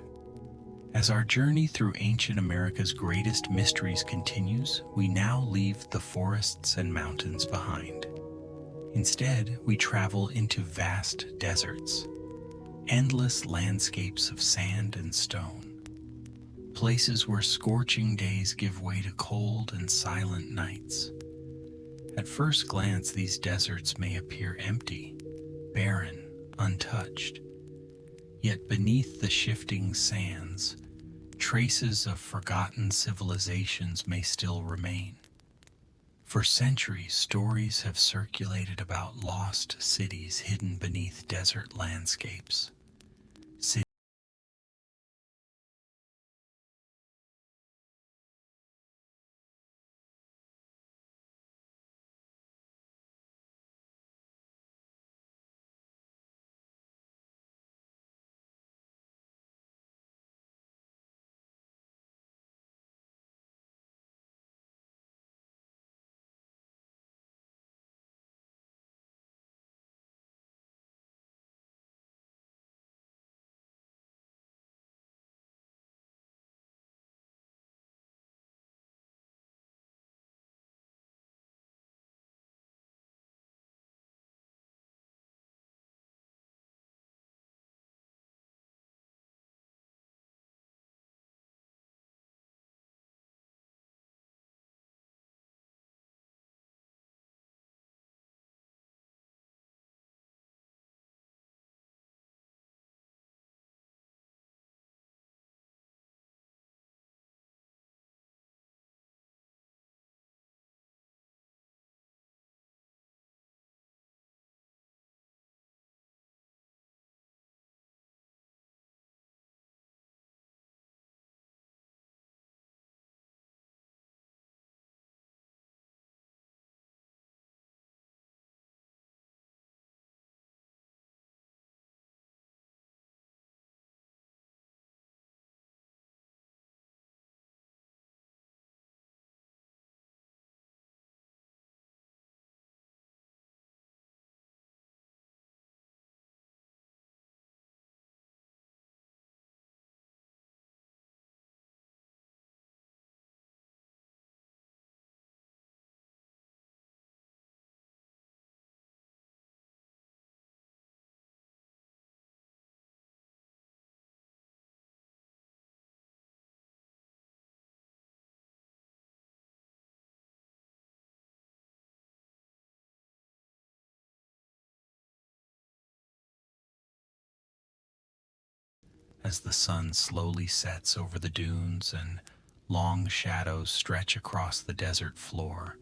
As our journey through ancient America's greatest mysteries continues, we now leave the forests and mountains behind. Instead, we travel into vast deserts, endless landscapes of sand and stone, places where scorching days give way to cold and silent nights. At first glance, these deserts may appear empty, barren, untouched. Yet beneath the shifting sands, traces of forgotten civilizations may still remain. For centuries, stories have circulated about lost cities hidden beneath desert landscapes. As the sun slowly sets over the dunes and long shadows stretch across the desert floor,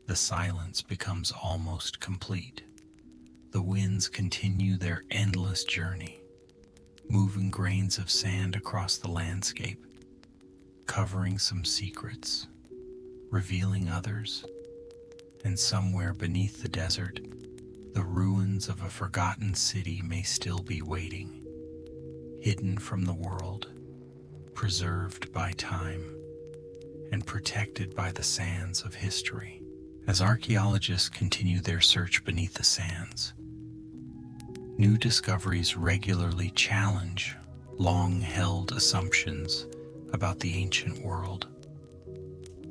the silence becomes almost complete. The winds continue their endless journey, moving grains of sand across the landscape, covering some secrets, revealing others, and somewhere beneath the desert, the ruins of a forgotten city may still be waiting, hidden from the world, preserved by time, and protected by the sands of history. As archaeologists continue their search beneath the sands, new discoveries regularly challenge long-held assumptions about the ancient world.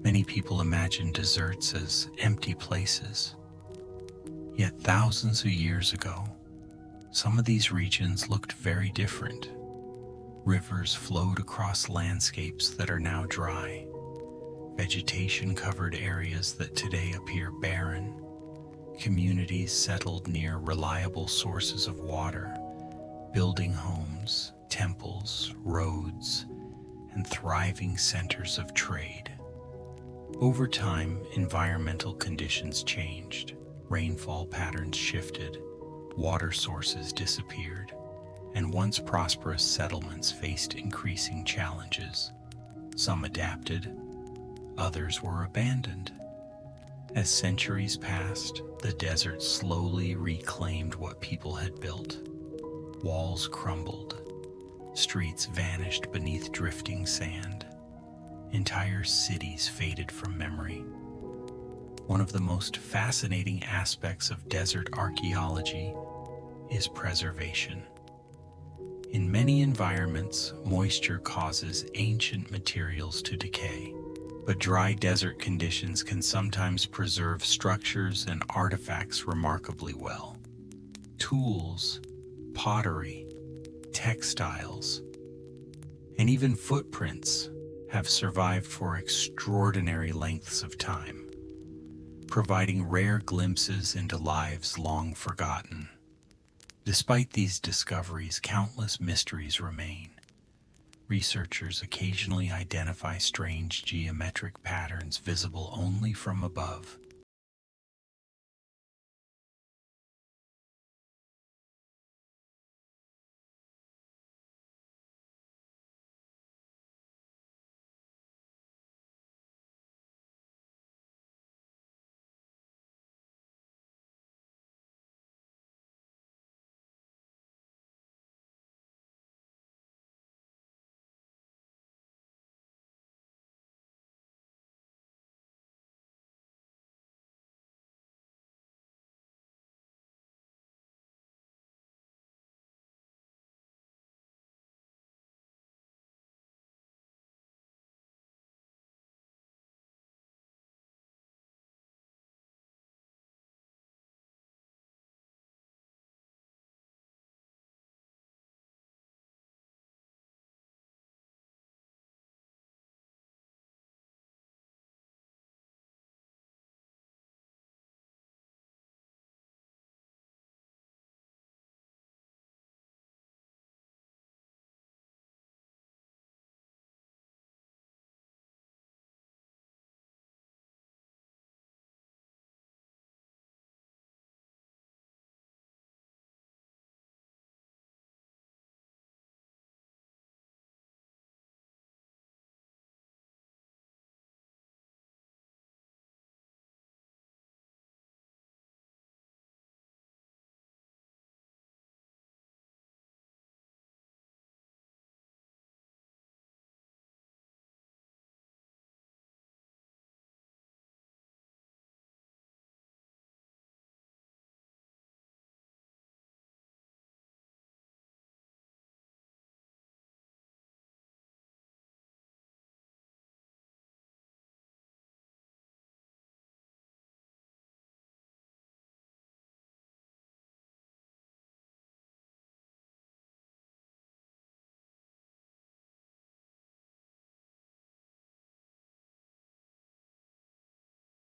Many people imagine deserts as empty places, yet thousands of years ago, some of these regions looked very different. Rivers flowed across landscapes that are now dry. Vegetation covered areas that today appear barren. Communities settled near reliable sources of water, building homes, temples, roads, and thriving centers of trade. Over time, environmental conditions changed. Rainfall patterns shifted, water sources disappeared, and once prosperous settlements faced increasing challenges. Some adapted, others were abandoned. As centuries passed, the desert slowly reclaimed what people had built. Walls crumbled, streets vanished beneath drifting sand, entire cities faded from memory. One of the most fascinating aspects of desert archaeology is preservation. In many environments, moisture causes ancient materials to decay, but dry desert conditions can sometimes preserve structures and artifacts remarkably well. Tools, pottery, textiles, and even footprints have survived for extraordinary lengths of time, providing rare glimpses into lives long forgotten. Despite these discoveries, countless mysteries remain. Researchers occasionally identify strange geometric patterns visible only from above.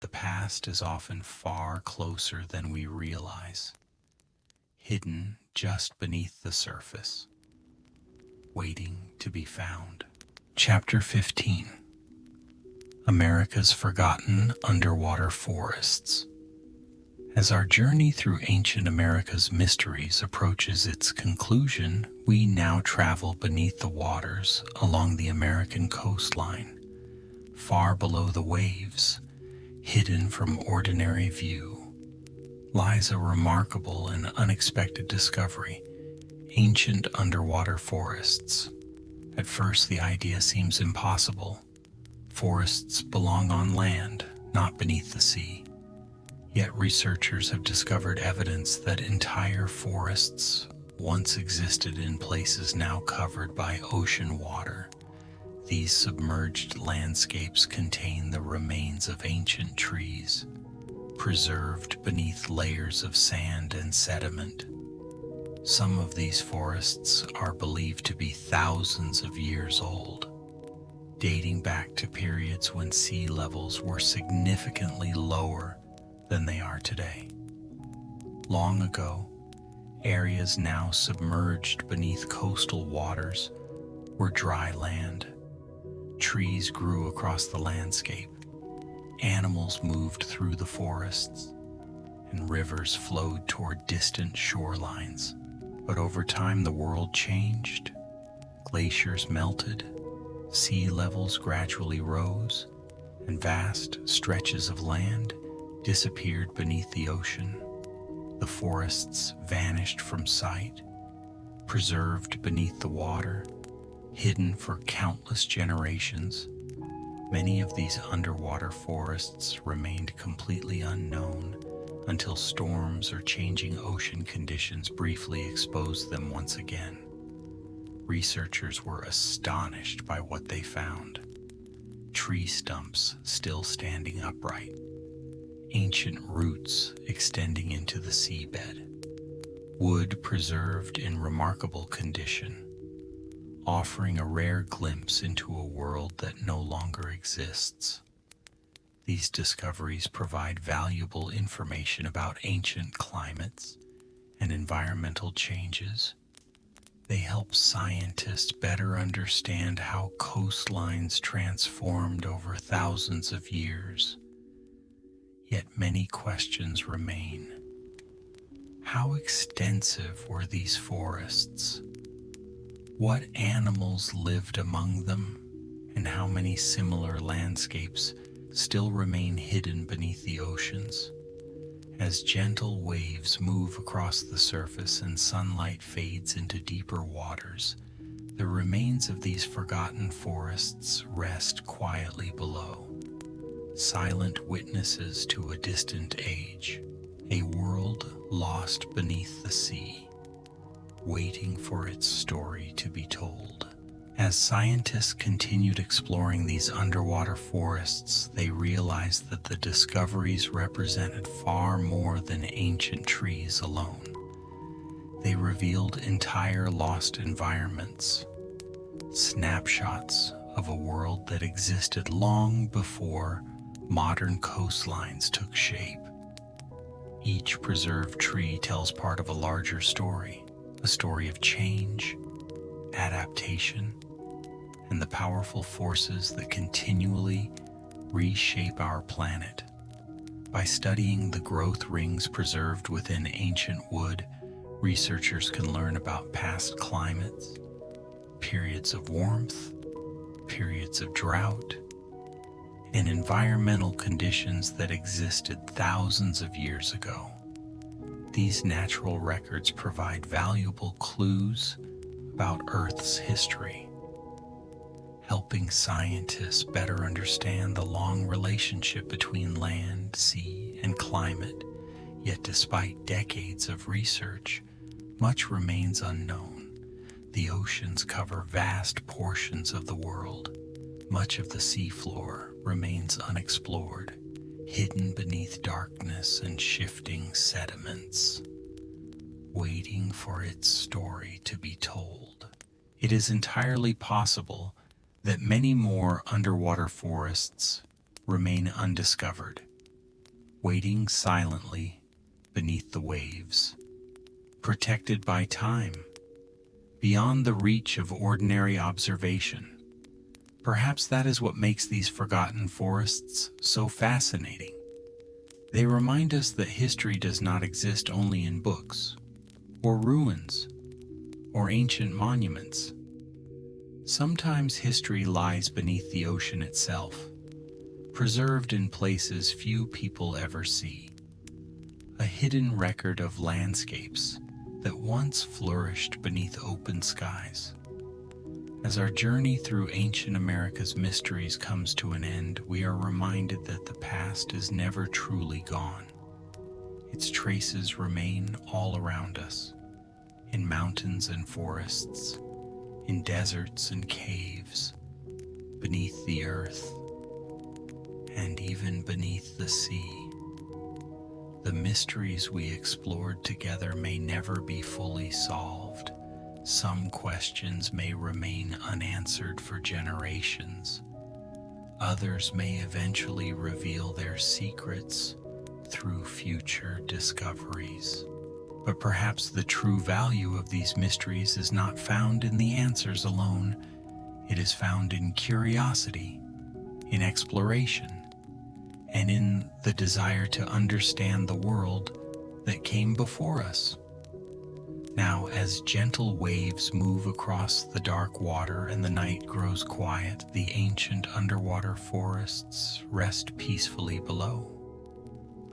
The past is often far closer than we realize, hidden just beneath the surface. waiting to be found. Chapter 15: America's Forgotten Underwater Forests. As our journey through ancient America's mysteries approaches its conclusion, we now travel beneath the waters along the American coastline. Far below the waves, hidden from ordinary view, lies a remarkable and unexpected discovery: ancient underwater forests. At first, the idea seems impossible. Forests belong on land, not beneath the sea. Yet researchers have discovered evidence that entire forests once existed in places now covered by ocean water. These submerged landscapes contain the remains of ancient trees, preserved beneath layers of sand and sediment. Some of these forests are believed to be thousands of years old, dating back to periods when sea levels were significantly lower than they are today. Long ago, areas now submerged beneath coastal waters were dry land. Trees grew across the landscape, animals moved through the forests, and rivers flowed toward distant shorelines. But over time, the world changed. Glaciers melted, sea levels gradually rose, and vast stretches of land disappeared beneath the ocean. The forests vanished from sight, preserved beneath the water, hidden for countless generations. Many of these underwater forests remained completely unknown until storms or changing ocean conditions briefly exposed them once again. Researchers were astonished by what they found: tree stumps still standing upright, ancient roots extending into the seabed, wood preserved in remarkable condition, offering a rare glimpse into a world that no longer exists. These discoveries provide valuable information about ancient climates and environmental changes. They help scientists better understand how coastlines transformed over thousands of years. Yet many questions remain. How extensive were these forests? What animals lived among them? And how many similar landscapes still remain hidden beneath the oceans? As gentle waves move across the surface and sunlight fades into deeper waters, the remains of these forgotten forests rest quietly below, silent witnesses to a distant age, a world lost beneath the sea, waiting for its story to be told. As scientists continued exploring these underwater forests, they realized that the discoveries represented far more than ancient trees alone. They revealed entire lost environments, snapshots of a world that existed long before modern coastlines took shape. Each preserved tree tells part of a larger story, a story of change, adaptation, and the powerful forces that continually reshape our planet. By studying the growth rings preserved within ancient wood, researchers can learn about past climates, periods of warmth, periods of drought, and environmental conditions that existed thousands of years ago. These natural records provide valuable clues about Earth's history, helping scientists better understand the long relationship between land, sea, and climate. Yet despite decades of research, much remains unknown. The oceans cover vast portions of the world. Much of the seafloor remains unexplored, hidden beneath darkness and shifting sediments, waiting for its story to be told. It is entirely possible that many more underwater forests remain undiscovered, waiting silently beneath the waves, protected by time, beyond the reach of ordinary observation. Perhaps that is what makes these forgotten forests so fascinating. They remind us that history does not exist only in books, or ruins, or ancient monuments. Sometimes history lies beneath the ocean itself, preserved in places few people ever see. A hidden record of landscapes that once flourished beneath open skies. As our journey through ancient America's mysteries comes to an end, we are reminded that the past is never truly gone. Its traces remain all around us, in mountains and forests, in deserts and caves, beneath the earth, and even beneath the sea. The mysteries we explored together may never be fully solved. Some questions may remain unanswered for generations. Others may eventually reveal their secrets through future discoveries. But perhaps the true value of these mysteries is not found in the answers alone. It is found in curiosity, in exploration, and in the desire to understand the world that came before us. Now, as gentle waves move across the dark water and the night grows quiet, the ancient underwater forests rest peacefully below,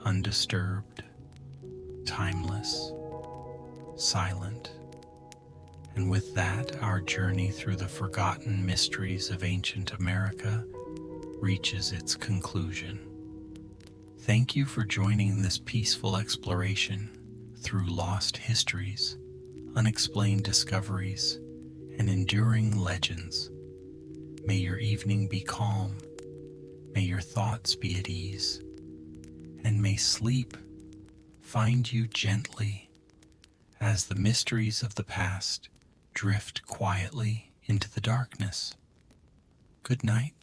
undisturbed, timeless, silent. And with that, our journey through the forgotten mysteries of ancient America reaches its conclusion. Thank you for joining this peaceful exploration through lost histories, unexplained discoveries, and enduring legends. May your evening be calm, may your thoughts be at ease, and may sleep find you gently as the mysteries of the past drift quietly into the darkness. Good night.